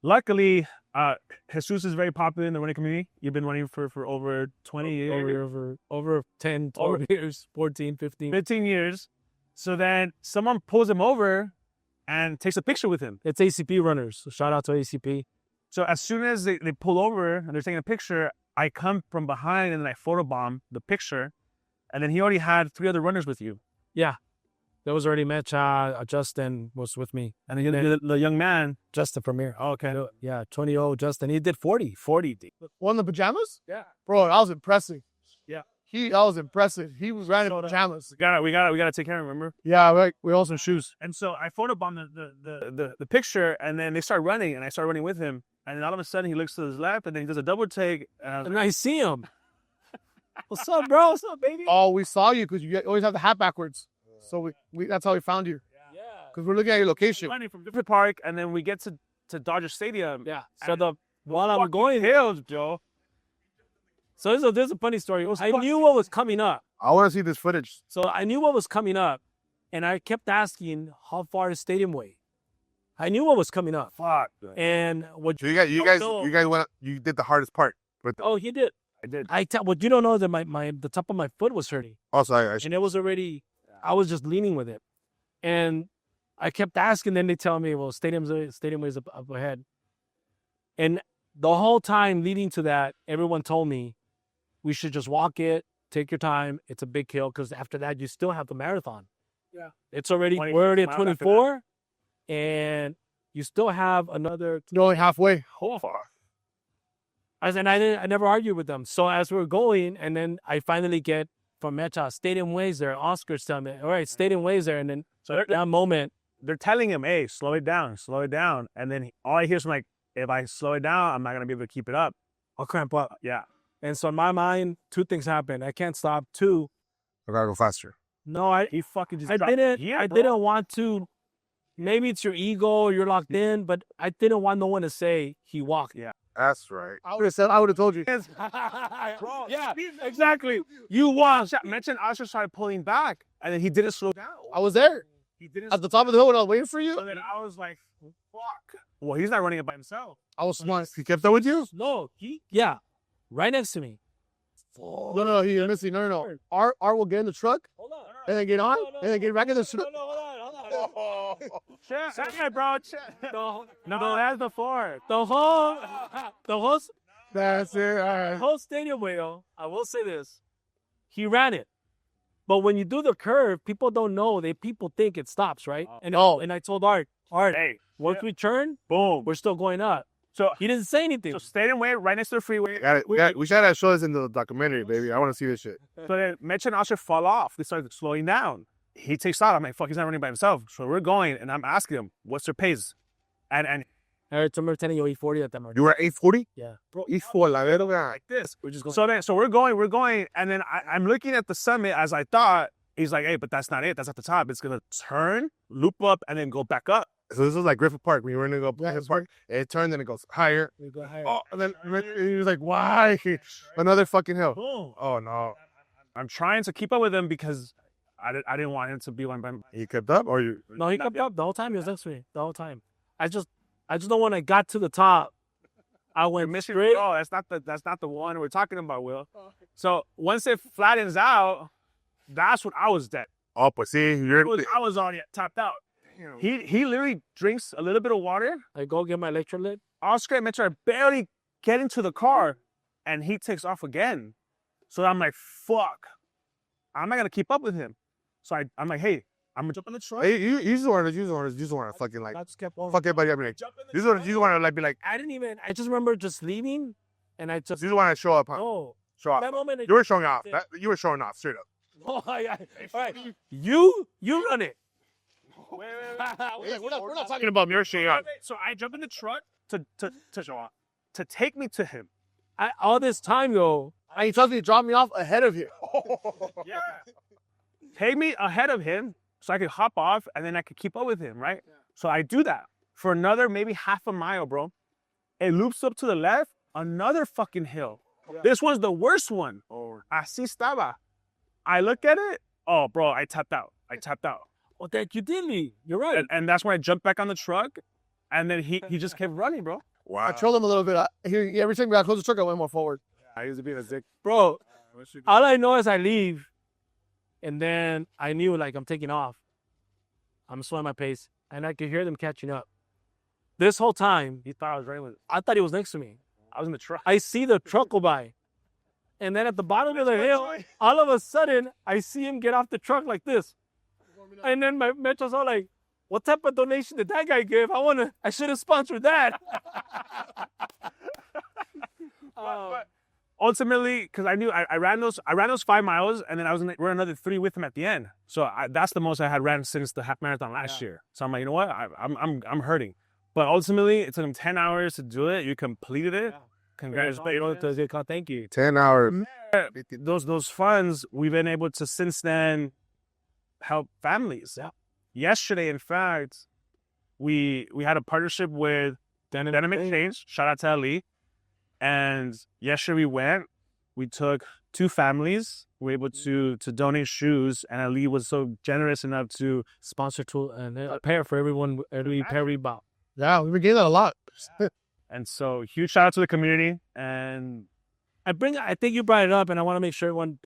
Luckily, Jesus is very popular in the running community. You've been running for over 20 years. Over 10, 12 years, 14, 15. 15 years. So then someone pulls him over and takes a picture with him. It's ACP runners. So shout out to ACP. So as soon as they pull over and they're taking a picture, I come from behind and I photobomb the picture. And then he already had 3 other runners with you. Yeah. There was already Mitch. Justin was with me. And then the young man. Justin Premier. Oh, okay. Yeah, 20-0 Justin. He did 40. 40. One in the pajamas? Yeah. Bro, that was impressive. Yeah. That was impressive. He was riding in pajamas. We gotta take care of him, remember? Yeah, we also shoes. And so I photobombed the picture, and then they start running, and I start running with him. And then all of a sudden, he looks to his left, and then he does a double take. And I see him. What's up, bro? What's up, baby? Oh, we saw you because you always have the hat backwards. So we that's how we found you. Yeah. Because we're looking at your location. Running from different park, and then we get to Dodger Stadium. Yeah. So while I'm going hills, Joe. So there's a funny story. I knew what was coming up. I want to see this footage. So I knew what was coming up, and I kept asking how far is Stadium Way. I knew what was coming up. Fuck. And what So you guys went. You did the hardest part. But oh, he did. I did. What you don't know is that the top of my foot was hurting, also, and it was already. I was just leaning with it, and I kept asking. Then they tell me, "Well, Stadium Way is up ahead." And the whole time leading to that, everyone told me we should just walk it. Take your time. It's a big hill because after that, you still have the marathon. Yeah, it's already we're already at 24, and you still have another. You're only halfway. How far? I never argued with them. So as we were going, and then I finally get from Mecha, Stadium Way's there. Oscar's telling me, all right, Stadium Way's there. And then that moment, they're telling him, hey, slow it down. And then all I hear is like, if I slow it down, I'm not going to be able to keep it up. I'll cramp up. Yeah. And so in my mind, 2 things happen. I can't stop. 2, I gotta go faster. No, he fucking just I didn't want to. Maybe it's your ego, you're locked in, but I didn't want no one to say he walked. Yeah. That's right. I would have told you. Bro, yeah, exactly. You walked. Mention Usher started pulling back, and then he didn't slow down. I was there. He didn't. At the top of the hill when I was waiting for you. So then I was like, fuck. Well, he's not running it by himself. I was smart. He kept up with you? No, right next to me. No, he missing. No. Art will get in the truck. Hold on. And then get on. And then get back in the truck. Hold on. Check, bro. No, that's the 4. The whole That's it. All right. whole Stadium Way, though, I will say this. He ran it. But when you do the curve, people don't know. People think it stops, right? And I told Art, Hey, once we turn, boom, we're still going up. So he didn't say anything. So Stadium Way, right next to the freeway. We should have show this in the documentary, baby. I want to see this shit. So then Mitch and Usher fall off. They start slowing down. He takes out. I'm like, fuck, he's not running by himself. So we're going, and I'm asking him, what's their pace? And I remember telling you 840 at that moment. You were at 840? Yeah. Bro, 840, la verga. like this. We're just going. So we're going, and then I'm looking at the summit as I thought. He's like, hey, but that's not it. That's at the top. It's going to turn, loop up, and then go back up. So this is like Griffith Park. When you were going to go Griffith Park, it turned and it goes higher. We go higher. Oh, and then he was like, why? Another fucking hill. Boom. Oh, no. I'm trying to keep up with him because I didn't want him to be one by himself. He kept up or you? No, he kept up the whole time. He was next to me the whole time. I just know when I got to the top, I went Mission straight. Oh, that's not the one we're talking about, Will. So once it flattens out, that's when I was dead. Oh, pues sí. I was already tapped out. He literally drinks a little bit of water. I go get my electrolyte. Oscar and Mitch are barely getting to the car, and he takes off again. So I'm like, fuck. I'm not going to keep up with him. So I'm like, hey, I'm going to jump in the truck. Hey, you just want to fucking like, I just kept going. fuck everybody up. Like, you just want to like be like, I just remember just leaving, and I you just, just want to show up, huh? no. Show off. That moment, You were showing off. You were showing off, straight up. all right. You run it. Wait. We're not talking about mirror showing off. So I jump in the truck to show off, to take me to him. All this time, though, And he tells me to drop me off ahead of you. Yeah. Take me ahead of him so I could hop off and then I could keep up with him, right? Yeah. So I do that for another maybe half a mile, bro. It loops up to the left, another fucking hill. Yeah. This one's the worst one. Así estaba. I look at it. Oh, bro, I tapped out. oh, that you did me. You're right. And that's when I jumped back on the truck. And then he just kept running, bro. Wow. I trailed him a little bit. Every time we got close to the truck, I went more forward. I used to be in a zick. Bro, all I know is I leave, and then I knew, like, I'm taking off. I'm slowing my pace, and I could hear them catching up. This whole time, He thought I was right with. I thought he was next to me. I was in the truck. I see the truck go by. And then at the bottom of the hill, all of a sudden, I see him get off the truck like this. And then my Metro's all like, what type of donation did that guy give? I should have sponsored that. But ultimately, because I knew I ran those 5 miles, and then I was going to run another 3 with him at the end. So that's the most I had ran since the half marathon last year. So I'm like, you know what? I'm hurting. But ultimately, it took him 10 hours to do it. You completed it. Yeah. Congratulations. Thank you. 10 hours. Those funds, we've been able to since then help families. Yeah. Yesterday, in fact, we had a partnership with Denim Exchange. Shout out to Ali. And yesterday we took 2 families. We were able to donate shoes, and Ali was so generous enough to Sponsor tool and a pair for everyone, every pair we bought. Yeah, we've been getting that a lot. And so huge shout out to the community. And I think you brought it up, and I want to make sure everyone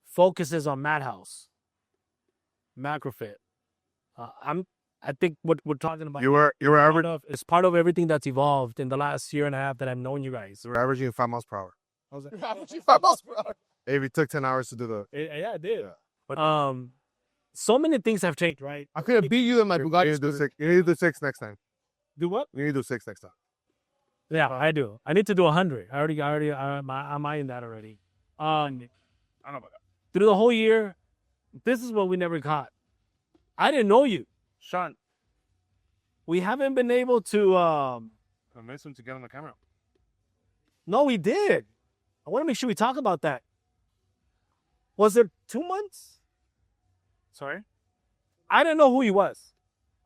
focuses on Madhouse, Macrofit. I think what we're talking about You were is part of everything that's evolved in the last year and a half that I've known you guys. averaging 5 miles per hour. How's that? Averaging 5 miles per hour. If it took 10 hours to do the. Yeah, it did. Yeah. But so many things have changed, right? I could have beat you in my You Bugatti. need to do 6. You need to do 6 next time. Do what? You need to do 6 next time. Yeah, I do. I need to do 100. I'm eyeing that already. I don't know about that. Through the whole year, this is what we never caught. I didn't know you. Sean, We haven't been able to. convince him to get on the camera. No, we did. I want to make sure we talk about that. Was it 2 months? Sorry? I didn't know who he was.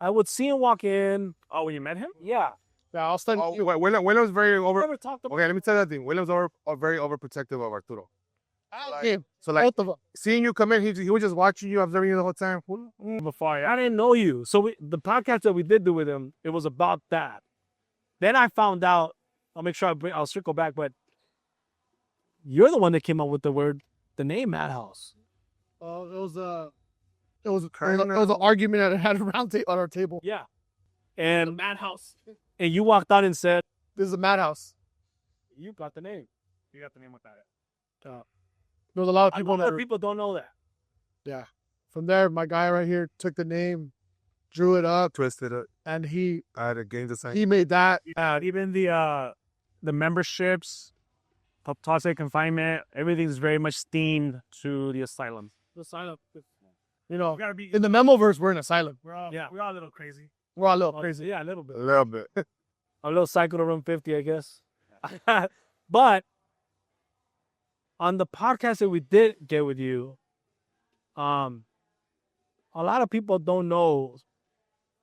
I would see him walk in. Oh, when you met him? Yeah. Yeah, I'll stand Oh, you. William's very We over. never talked about. Okay, let me tell you that thing. William's very overprotective of Arturo. Him. So like Both of them. seeing you come in, he was just watching you, observing you the whole time. Before, yeah. I didn't know you. So the podcast that we did do with him, it was about that. Then I found out. I'll make sure I'll circle back, but you're the one that came up with the name Madhouse. Oh, it was an argument that I had around on our table. Yeah. And Madhouse. and you walked out and said, This is a madhouse. "You got the name." You got the name with that. There was a lot of A people lot that of people don't know that. from there. My guy right here took the name, drew it up, Twisted it. and he I had a game design. made that. Even the memberships, toxic confinement, everything's very much themed to the asylum. The sign up. You know, We gotta be. in the memo verse, we're in asylum. We're all, Yeah. we're all a little crazy. We're all a little crazy. Yeah, a little bit. A little bit. A little cycle to room 50, I guess. But on the podcast that we did get with you, a lot of people don't know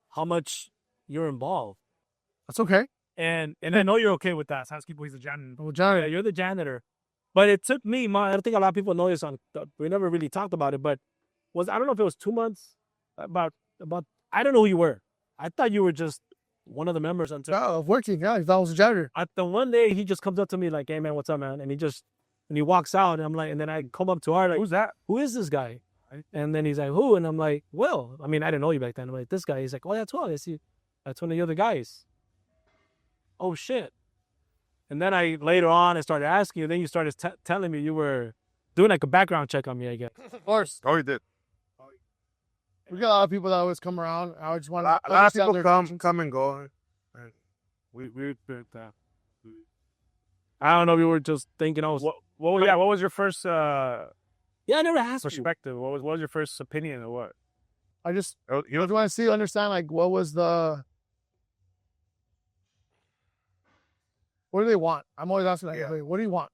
how much you're involved. That's okay. And I know you're okay with that. Housekeeper, he's a janitor. Well, yeah, Johnny, you're the janitor. But it took me, I don't think a lot of people know this. We never really talked about it, but I don't know if it was 2 months, about I don't know who you were. I thought you were just one of the members until working. Yeah, he thought I was a janitor. at the one day he just comes up to me like, "Hey man, what's up, man?" And he walks out, and I'm like, and then I come up to Art like, Who's that? "Who is this guy?" And then he's like, "Who?" And I'm like, "Will." I mean, I didn't know you back then. I'm like, "This guy." He's like, "Oh, that's Will. I see. That's one of the other guys." Oh shit. And then later on I started asking you. Then you started telling me you were doing like a background check on me, I guess. Of course. Oh, he did. We got a lot of people that always come around. I just want A lot of people come and go. And We did that. I don't know if you were just thinking I was. What was your first Yeah, I never asked you. perspective? What was your first opinion or what? I just he was want to understand like what do they want? I'm always asking like, Yeah. "Hey, what do you want?"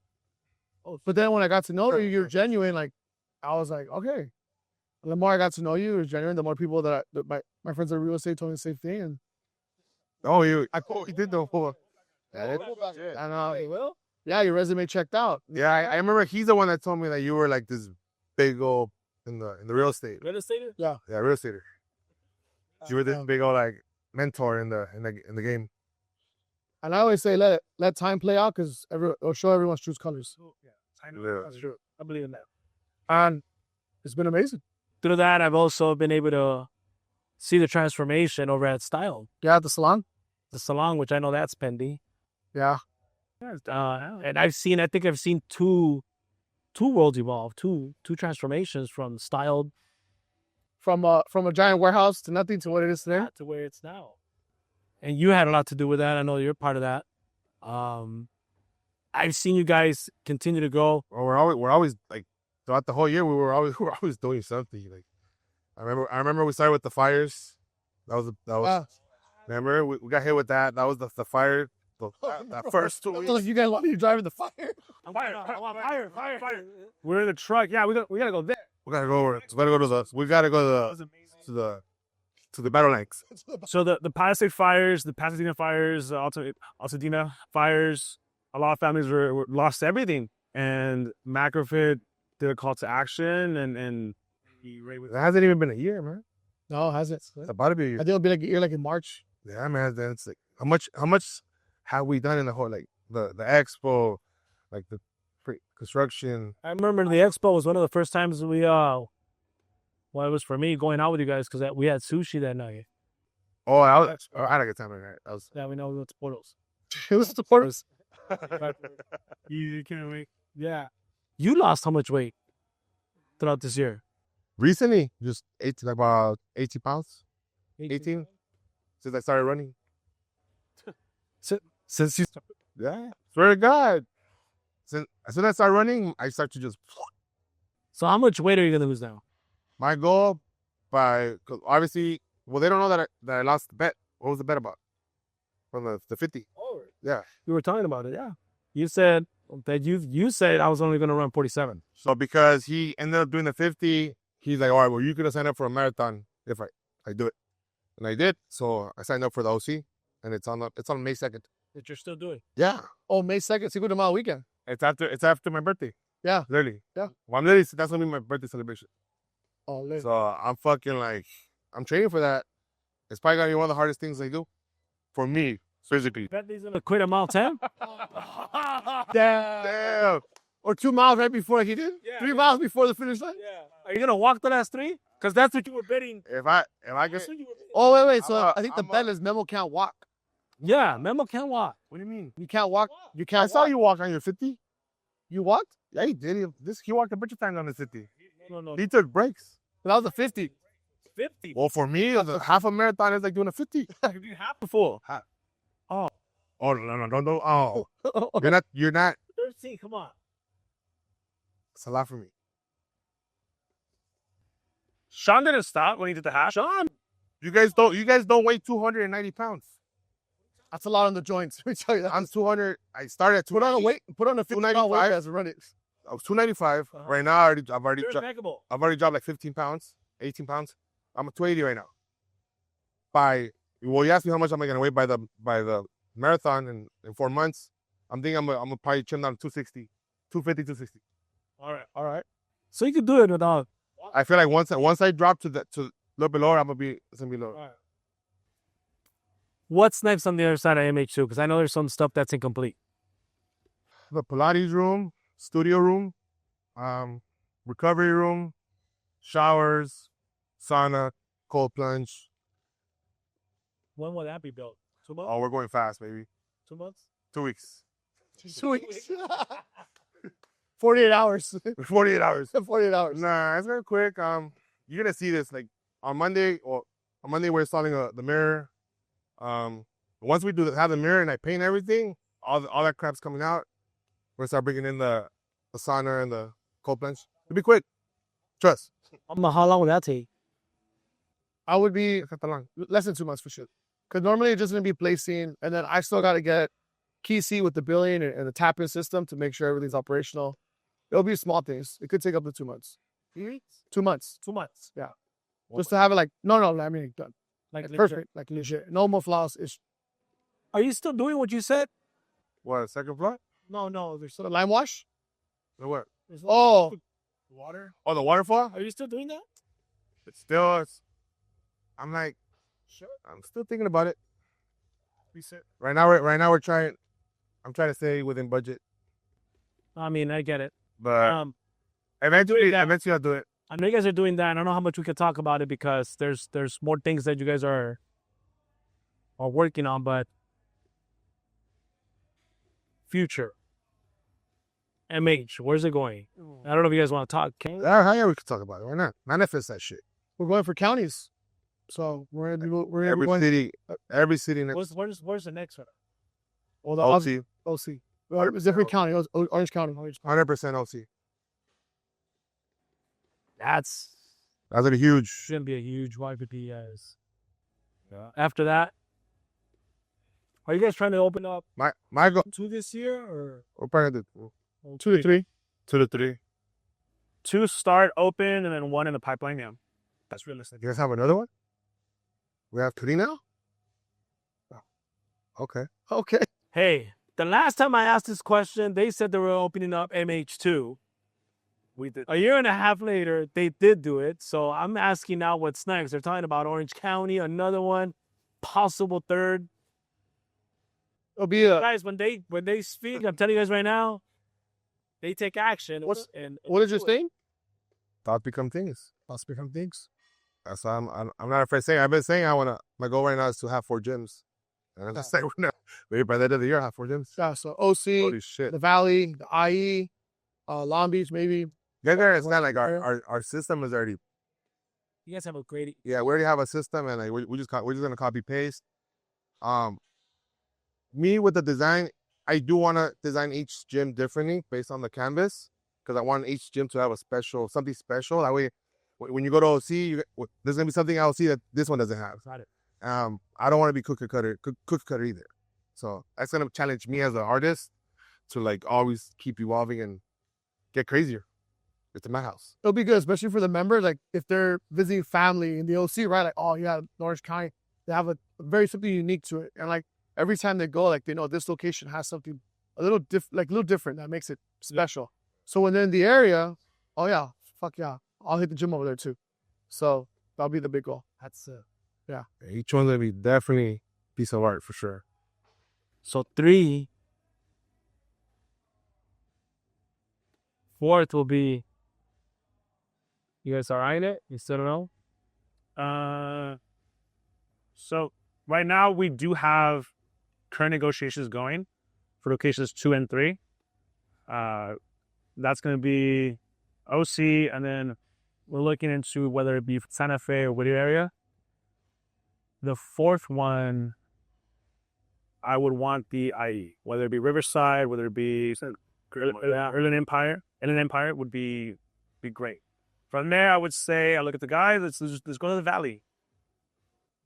But then when I got to know you, you're genuine. Like I was like, okay. And the more I got to know you, you're genuine. The more people that my friends in real estate told me the same thing, and he did the whole. and yeah, your resume checked out. Yeah, I remember he's the one that told me that you were like this big old in the real estate. Real estate? Yeah, real estater. You were this big old like mentor in the game. And I always say let time play out because it'll show everyone's true colors. I know. Yeah. That's true. I believe in that. And it's been amazing. Through that, I've also been able to see the transformation over at Style, Yeah, at the salon. the salon, which I know that's pending. Yeah. And I think I've seen two worlds evolve, two transformations from Styled From a giant warehouse to nothing to what it is today. to where it's now. And you had a lot to do with that. I know you're part of that. I've seen you guys continue to grow. Well, we're always like throughout the whole year we were always doing something. Like I remember we started with the fires. That was remember we got hit with that. That was the fire. That first 2 weeks. Look, you guys want me to drive in the fire? Fire. We're in the truck. Yeah, we gotta go there. We gotta go to the battle lines. So the Pasig fires, the Pasadena fires, Altadena fires, a lot of families were lost everything. And Macrofit did a call to action and he It hasn't even been a year, man. No, has it? It's about to be a I year. think it'll be like a year, like in March. Yeah, man. Then it's like how much have we done in the whole like the expo, like the construction. I remember the expo was one of the first times we well, it was for me going out with you guys because we had sushi that night. Oh, I had a good time that night. Yeah, we know we went to Portals. It was the portals. you can't wait. Yeah. You lost how much weight throughout this year? Recently, just about 80 pounds. 18 since I started running. Since you Yeah, swear to God. As soon as I start running, I start to just. So how much weight are you gonna lose now? My goal, cause obviously, well, they don't know that I lost the bet. What was the bet about? From the 50. Oh, Yeah. you were talking about it. Yeah, you said that you said I was only gonna run 47. So because he ended up doing the 50, he's like, all right, well, you could sign up for a marathon if I do it, and I did. So I signed up for the OC, and it's on May 2nd. That you're still doing. Yeah. Oh, May 2nd, Cinco de Mayo weekend. It's after my birthday. Yeah. Literally. Yeah. Well, that's gonna be my birthday celebration. Oh, lit. So I'm fucking like, I'm training for that. It's probably gonna be one of the hardest things I do for me physically. Bet he's gonna quit a mile 10. Damn. Or 2 miles right before he did? Yeah. 3 miles before the finish line? Yeah. Are you gonna walk the last 3? Because that's what you were betting. If I can, That's what you were betting. Oh, wait. So I'm I think the bet is Memo can't walk. Yeah, Memo can't walk. what do you mean? You can't walk. You I can't saw walk. you walk on your 50. You walked? Yeah, he did. He walked a bunch of times on the 50. No. He took breaks. That was a 50. 50. Well, for me, half a marathon is like doing a 50. You have to full. Oh no. Oh, you're not. 13. Come on. It's a lot for me. Sean didn't stop when he did the hash. Sean. You guys don't weigh 290 pounds. That's a lot on the joints. Let me tell you that. I'm 200. I started at Put on a weight. Put on a 50 pound weight 295. class and run it. I was 295. Uh-huh. Right now, I've already You're dropped. impeccable. I've already dropped like 15 pounds, 18 pounds. I'm at 280 right now. You asked me how much am I gonna weigh by the marathon in 4 months. I'm thinking I'm gonna probably trim down to 260, 250, 260. All right. So you can do it without. I feel like once I drop to a little bit lower, it's gonna be lower. Right. What's next on the other side of MH2? Because I know there's some stuff that's incomplete. The Pilates room, studio room, recovery room, showers, sauna, cold plunge. When will that be built? 2 months? Oh, we're going fast, baby. 2 months? 2 weeks. 2 weeks. 48 hours. 48 hours. 48 hours. Nah, it's very quick. You're gonna see this like on Monday. We're installing the mirror. Once we have the mirror and I paint everything, all that crap's coming out. We're gonna start bringing in the sauna and the cold plunge. It'll be quick. Trust. How long will that take? I would be It's not that long. less than 2 months for sure. Because normally it's just going to be placing, and then I still got to get key C with the billing and the tap-in system to make sure everything's operational. It'll be small things. It could take up to 2 months. 2 months. 2 months. Yeah. Just to have it like, no, I mean, done. Like Like legit. perfect. Like legit. No more flaws. It's Are you still doing what you said? What, second floor? No. There's the lime wash. The what? Oh, water. Oh, the waterfall? Are you still doing that? I'm like, sure. I'm still thinking about it. Right now we're trying. I'm trying to stay within budget, I mean, I get it. but eventually I'll do it. I know you guys are doing that. I don't know how much we can talk about it because there's more things that you guys are working on, but future MH, where's it going? I don't know if you guys want to talk. Yeah, we could talk about it. Why not? Manifest that shit. We're going for counties, so we're gonna be going. Every city next. Where's the next one? Well, the OC. OC. Well, it's different county. Orange County. 100% OC. That's That's a huge. gonna be a huge YPP. Yes. Yeah. After that, are you guys trying to open up My goal. 2 this year or We're probably do 2 to 3. 2 to 3. 2 start open and then 1 in the pipeline. Yeah, that's realistic. You guys have another one? We have 3 now. Oh, okay. Okay. Hey, the last time I asked this question, they said they were opening up MH2. We did. A year and a half later, they did do it. So I'm asking now what's next. They're talking about Orange County, another one, possible third. It'll be a. Guys, when they speak, I'm telling you guys right now, they take action. What is your thing? Thoughts become things. Thoughts become things. That's why I'm not afraid of saying. I've been saying my goal right now is to have 4 gyms. And let's say maybe by the end of the year, I'll have 4 gyms. Yeah. So OC, Holy shit. the Valley, the IE, Long Beach, maybe. It's not like our system is already. You guys have a great. Yeah, we already have a system, and like we're just gonna copy paste. Me with the design, I do want to design each gym differently based on the canvas because I want each gym to have something special. That way, when you go to OC, there's gonna be something at OC that this one doesn't have. Got it. I don't want to be cookie cutter either. So that's gonna challenge me as an artist to like always keep evolving and get crazier. It's a Madhouse. It'll be good, especially for the members. Like if they're visiting family in the OC, right? Like, oh yeah, Orange County, they have a very something unique to it, and like every time they go, like they know this location has something a little different that makes it special. So when they're in the area, oh yeah, fuck yeah, I'll hit the gym over there too. So that'll be the big goal. That's yeah. Each one's gonna be definitely a piece of art for sure. So 3. 4th will be. You guys are eyeing it? You still don't know? So right now we do have current negotiations going for locations 2 and 3. That's going to be OC, and then we're looking into whether it be Santa Fe or Whittier area. The 4th one, I would want the IE, whether it be Riverside, whether it be Inland Empire would be great. From there, I would say I look at the guys. Let's go to the Valley.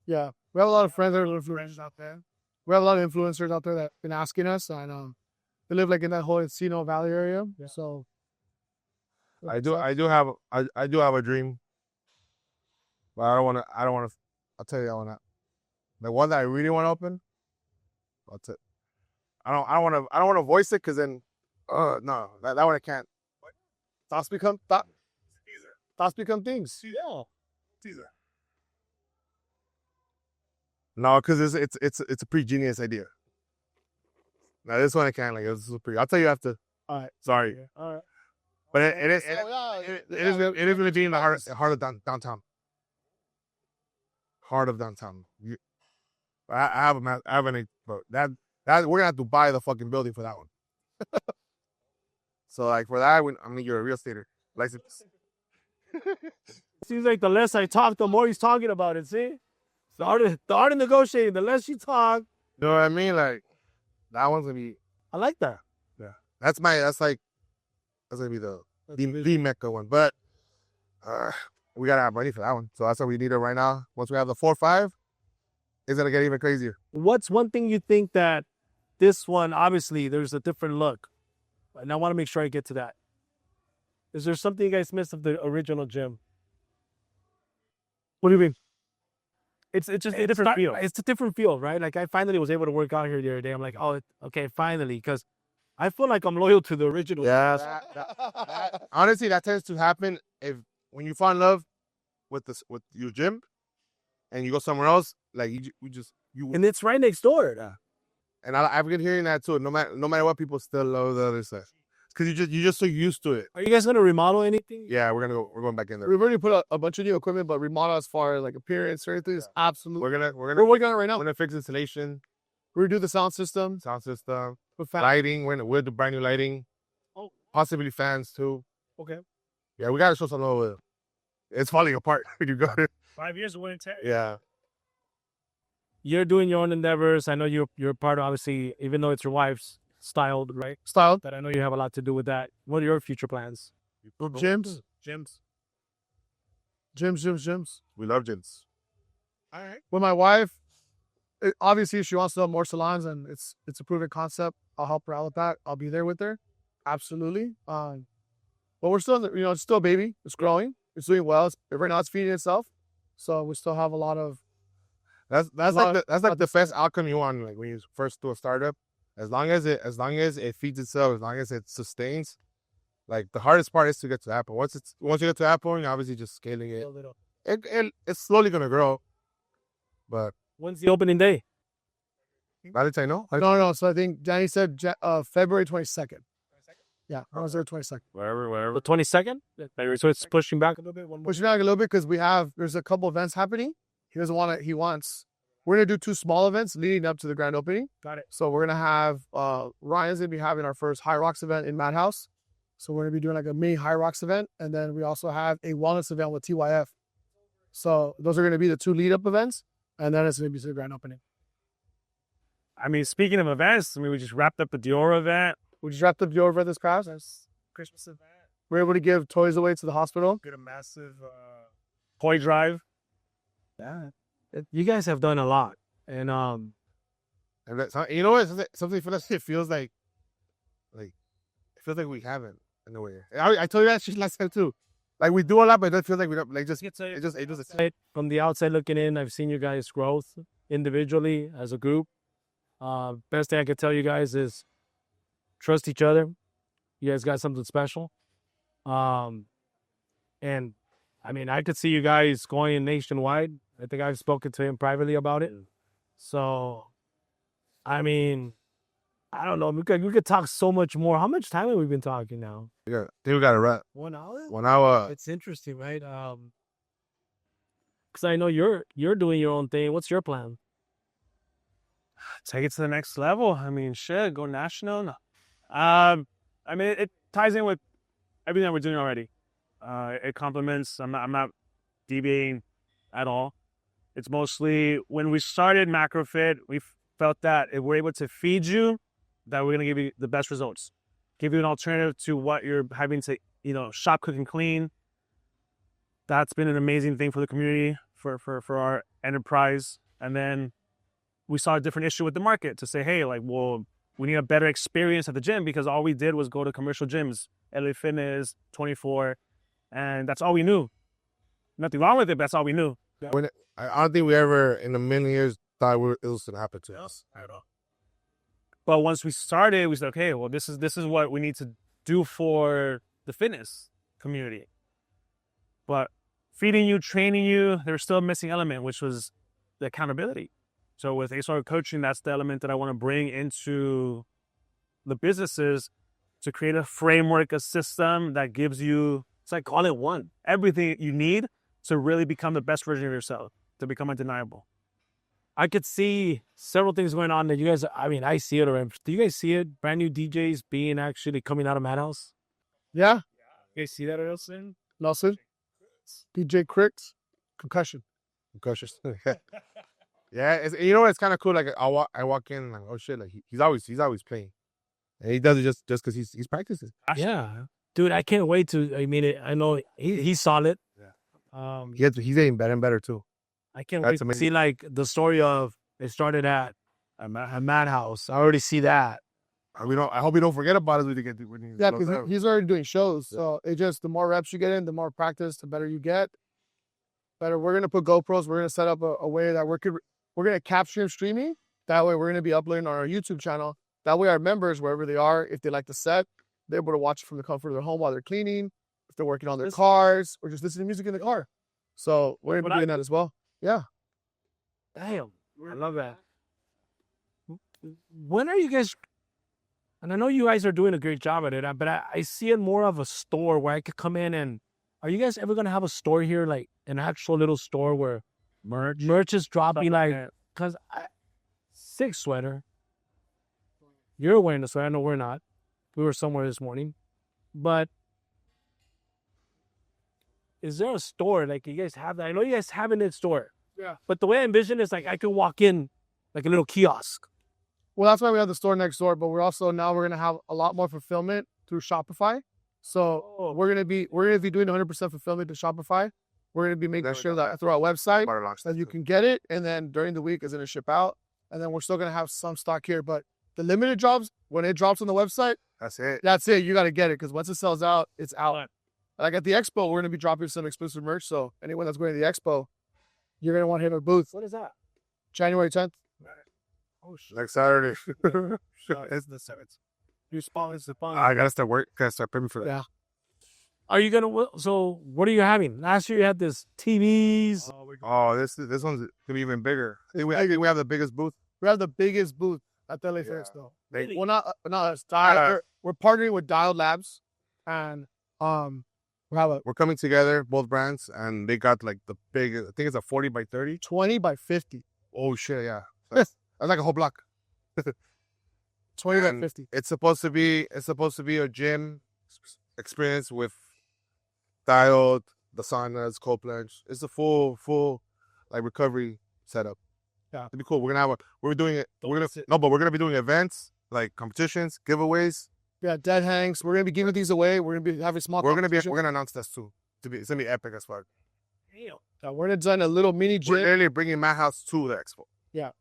Yeah, we have a lot of friends that are influencers out there. We have a lot of influencers out there that have been asking us, and they live like in that whole Encino Valley area. Yeah. So I do have a dream, but I don't want to. I'll tell you that one. The one that I really want to open. That's it. I don't want to voice it because then, no, that one I can't. Thoughts become things. yeah. Teaser. No, because it's a pretty genius idea. Now this one I can't like. It's pretty. I'll tell you after. All right. Sorry. Yeah. All right. But it is going to be in the heart of downtown. Heart of downtown. I have an but that we're gonna have to buy the fucking building for that one. So like for that, you're a real estater license. Seems like the less I talk, the more he's talking about it. See, the art of negotiating. The less you talk, you know what I mean? Like that one's gonna be. I like that. Yeah, that's gonna be the Mecca one. But we gotta have money for that one, so that's what we need it right now. Once we have the 4-5, it's gonna get even crazier. What's one thing you think that this one? Obviously, there's a different look, and I want to make sure I get to that. Is there something you guys missed of the original gym? What do you mean? It's just a different feel. It's a different feel, right? Like I finally was able to work out here the other day. I'm like, oh, okay, finally, because I feel like I'm loyal to the original. Yeah. Honestly, that tends to happen when you fall in love with your gym, and you go somewhere else. Like you and it's right next door. And I've been hearing that too. No matter what, people still love the other side. Because you're just so used to it. Are you guys gonna remodel anything? Yeah, we're going back in there. We've already put a bunch of new equipment, but remodel as far as like appearance or anything is absolutely. We're We're working on it right now. We're gonna fix installation, We redo the sound system. with lighting. We'll do brand new lighting. Oh. Possibly fans too. Okay. Yeah, we gotta show some love. It's falling apart. You got it. 5 years of wear and tear. Yeah. You're doing your own endeavors. I know you're part of, obviously, even though it's your wife's styled, right? Styled. That I know you have a lot to do with that. What are your future plans? Gyms. We love gyms. All right. With my wife, obviously she wants to have more salons, and it's a proven concept. I'll help her out with that. I'll be there with her. Absolutely. But we're still, it's still a baby. It's growing. It's doing well. Right now it's feeding itself. So we still have a lot of. That's like the best outcome you want, like when you first do a startup. As long as it feeds itself, as long as it sustains. Like the hardest part is to get to that point. Once you get to that point, you're obviously just scaling it. It's slowly gonna grow. But When's the opening day? by the time No. So I think Danny said February 22nd. Yeah, I was there 22nd. Whatever. The 22nd? So it's pushing back a little bit. Pushing back a little bit because there's a couple events happening. We're going to do 2 small events leading up to the grand opening. Got it. So we're going to have, Ryan's going to be having our first High Rocks event in Madhouse. So we're going to be doing like a mini High Rocks event. And then we also have a wellness event with TYF. So those are going to be the 2 lead up events. And then it's going to be the grand opening. I mean, speaking of events, we just wrapped up the Dior event. We just wrapped up the over this craft. Christmas event. We're able to give toys away to the hospital. Did a massive toy drive. Yeah. You guys have done a lot. And And you know what? Something for us, it feels like we haven't in a way. I told you that shit last time too. Like we do a lot, but it feels like we don't. Like just from the outside looking in, I've seen you guys' growth individually as a group. Best thing I could tell you guys is trust each other. You guys got something special. And I mean, I could see you guys going nationwide. I think I've spoken to him privately about it. So, I mean, I don't know. We could talk so much more. How much time have we been talking now? Yeah, I think we got it right. 1 hour? 1 hour. It's interesting, right? Because I know you're doing your own thing. What's your plan? Take it to the next level. I mean, shit, go national. No. I mean, it ties in with everything that we're doing already. It complements. I'm not deviating at all. It's mostly when we started MacroFit, we felt that if we're able to feed you, that we're gonna give you the best results. Give you an alternative to what you're having to, shop, cook, and clean. That's been an amazing thing for the community, for our enterprise. And then we saw a different issue with the market to say, hey, we need a better experience at the gym because all we did was go to commercial gyms, LA Fitness, 24, and that's all we knew. Nothing wrong with it, but that's all we knew. I don't think we ever in a million years thought it was gonna happen to us at all. But once we started, we said, okay, well, this is what we need to do for the fitness community. But feeding you, training you, there was still a missing element, which was the accountability. So with ASR coaching, that's the element that I want to bring into the businesses to create a framework, a system that gives you, it's like all in one, everything you need to really become the best version of yourself, to become undeniable. I could see several things going on that you guys, I mean, I see it already. Do you guys see it? Brand new DJs being actually coming out of Madhouse? Yeah. You guys see that, Nelson? DJ Cricks, Concussion. Yeah, it's kind of cool. Like I walk in, like, oh shit, like he's always playing, and he does it just because he's practicing. Yeah, dude, I can't wait to. I mean, I know he's solid. Yeah. He's getting better and better too. I can't wait to see like the story of it started at a Madhouse. I already see that. I hope we don't forget about it when he yeah, because he's already doing shows. So it just the more reps you get in, the more practice, the better you get. Better. We're gonna put GoPros. We're gonna set up a way that we're gonna capture streaming. That way, we're gonna be uploading on our YouTube channel. That way, our members, wherever they are, if they like the set, they're able to watch it from the comfort of their home while they're cleaning, if they're working on their cars, or just listening to music in the car. So we're gonna be doing that as well. Yeah. Damn, I love that. when are you guys? And I know you guys are doing a great job at it, but I see it more of a store where I could come in and. Are you guys ever gonna have a store here, like an actual little store where merch is dropping, like? Cause sick sweater. You're wearing a sweater. I know we're not. We were somewhere this morning, but is there a store like you guys have that? I know you guys have it in store. Yeah. But the way I envision it is like I could walk in like a little kiosk. Well, that's why we have the store next door, but we're gonna have a lot more fulfillment through Shopify. So we're gonna be doing 100% fulfillment to Shopify. We're gonna be making sure that through our website that you can get it, and then during the week it's gonna ship out, and then we're still gonna have some stock here. But the limited drops, when it drops on the website, That's it. that's it. You gotta get it because once it sells out, it's out. Like at the expo, we're gonna be dropping some exclusive merch. So anyone that's going to the expo, you're gonna want to hit our booth. What is that? January 10th. Oh shit! Next Saturday. It's the 7th. You spawn is the fun. I gotta start work. Gotta start prepping for that. Yeah. Are you gonna? So what are you having? Last year you had this TVs. Oh, this one's gonna be even bigger. I think we have the biggest booth. We have the biggest booth at the LA Fair still. They- Well, not us. We're partnering with Dialed Labs, and we have a We're coming together, both brands, and they got like the big. I think it's a 40 by 30. 20 by 50. Oh shit, yeah. That's like a whole block. 20 by And 50. It's supposed to be a gym experience with dialed, the saunas, cold plunge. It's a full like recovery setup. Yeah. It'd be cool. We're gonna be doing events like competitions, giveaways. Yeah, dead hangs. We're gonna be giving these away. We're gonna be having small. We're gonna competitions. announce this too. It's gonna be epic as fuck. Damn. We're gonna design a little mini We're gym, literally bringing Madhouse to the expo. Yeah.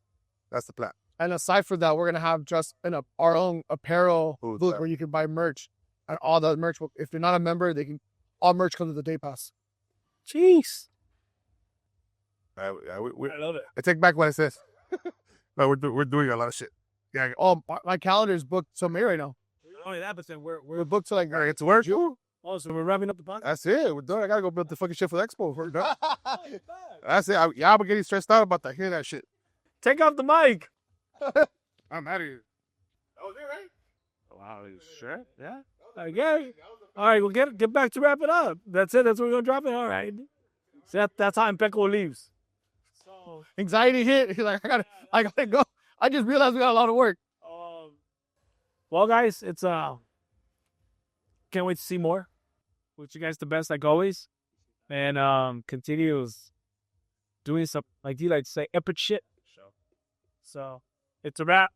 That's the plan. and aside from that, we're gonna have just our own apparel Booth, booth yeah. where you can buy merch, and all the merch. If you're not a member, all merch comes with the day pass. Jeez. I love it. take back what I said. But we're doing a lot of shit. Yeah. Oh, my calendar is booked till May right now. Not only that, but then We're booked till like Gotta get to work. June. oh, so we're wrapping up the podcast. That's it. We're done. I gotta go build the fucking shit for the expo. We're done. That's it. Y'all been getting stressed out about that. Hear that shit. Take off the mic. I'm out of here. That was it, right? Wow, sure. Yeah. Okay. All right, we'll get back to wrap it up. That's it. That's where we're gonna drop it. All right. So that's how Impeccable leaves. So Anxiety hit. He's like, I gotta go. I just realized we got a lot of work. well guys, it's can't wait to see more. Wish you guys the best like always. And continues doing some, like you like to say, epic shit. So it's a wrap.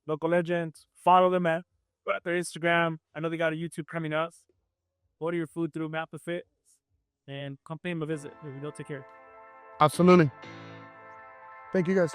Local legends. Follow them, man. Go out their Instagram. I know they got a YouTube coming up. Order your food through Map of Fit. And come pay them a visit. They'll take care. Absolutely. Thank you guys.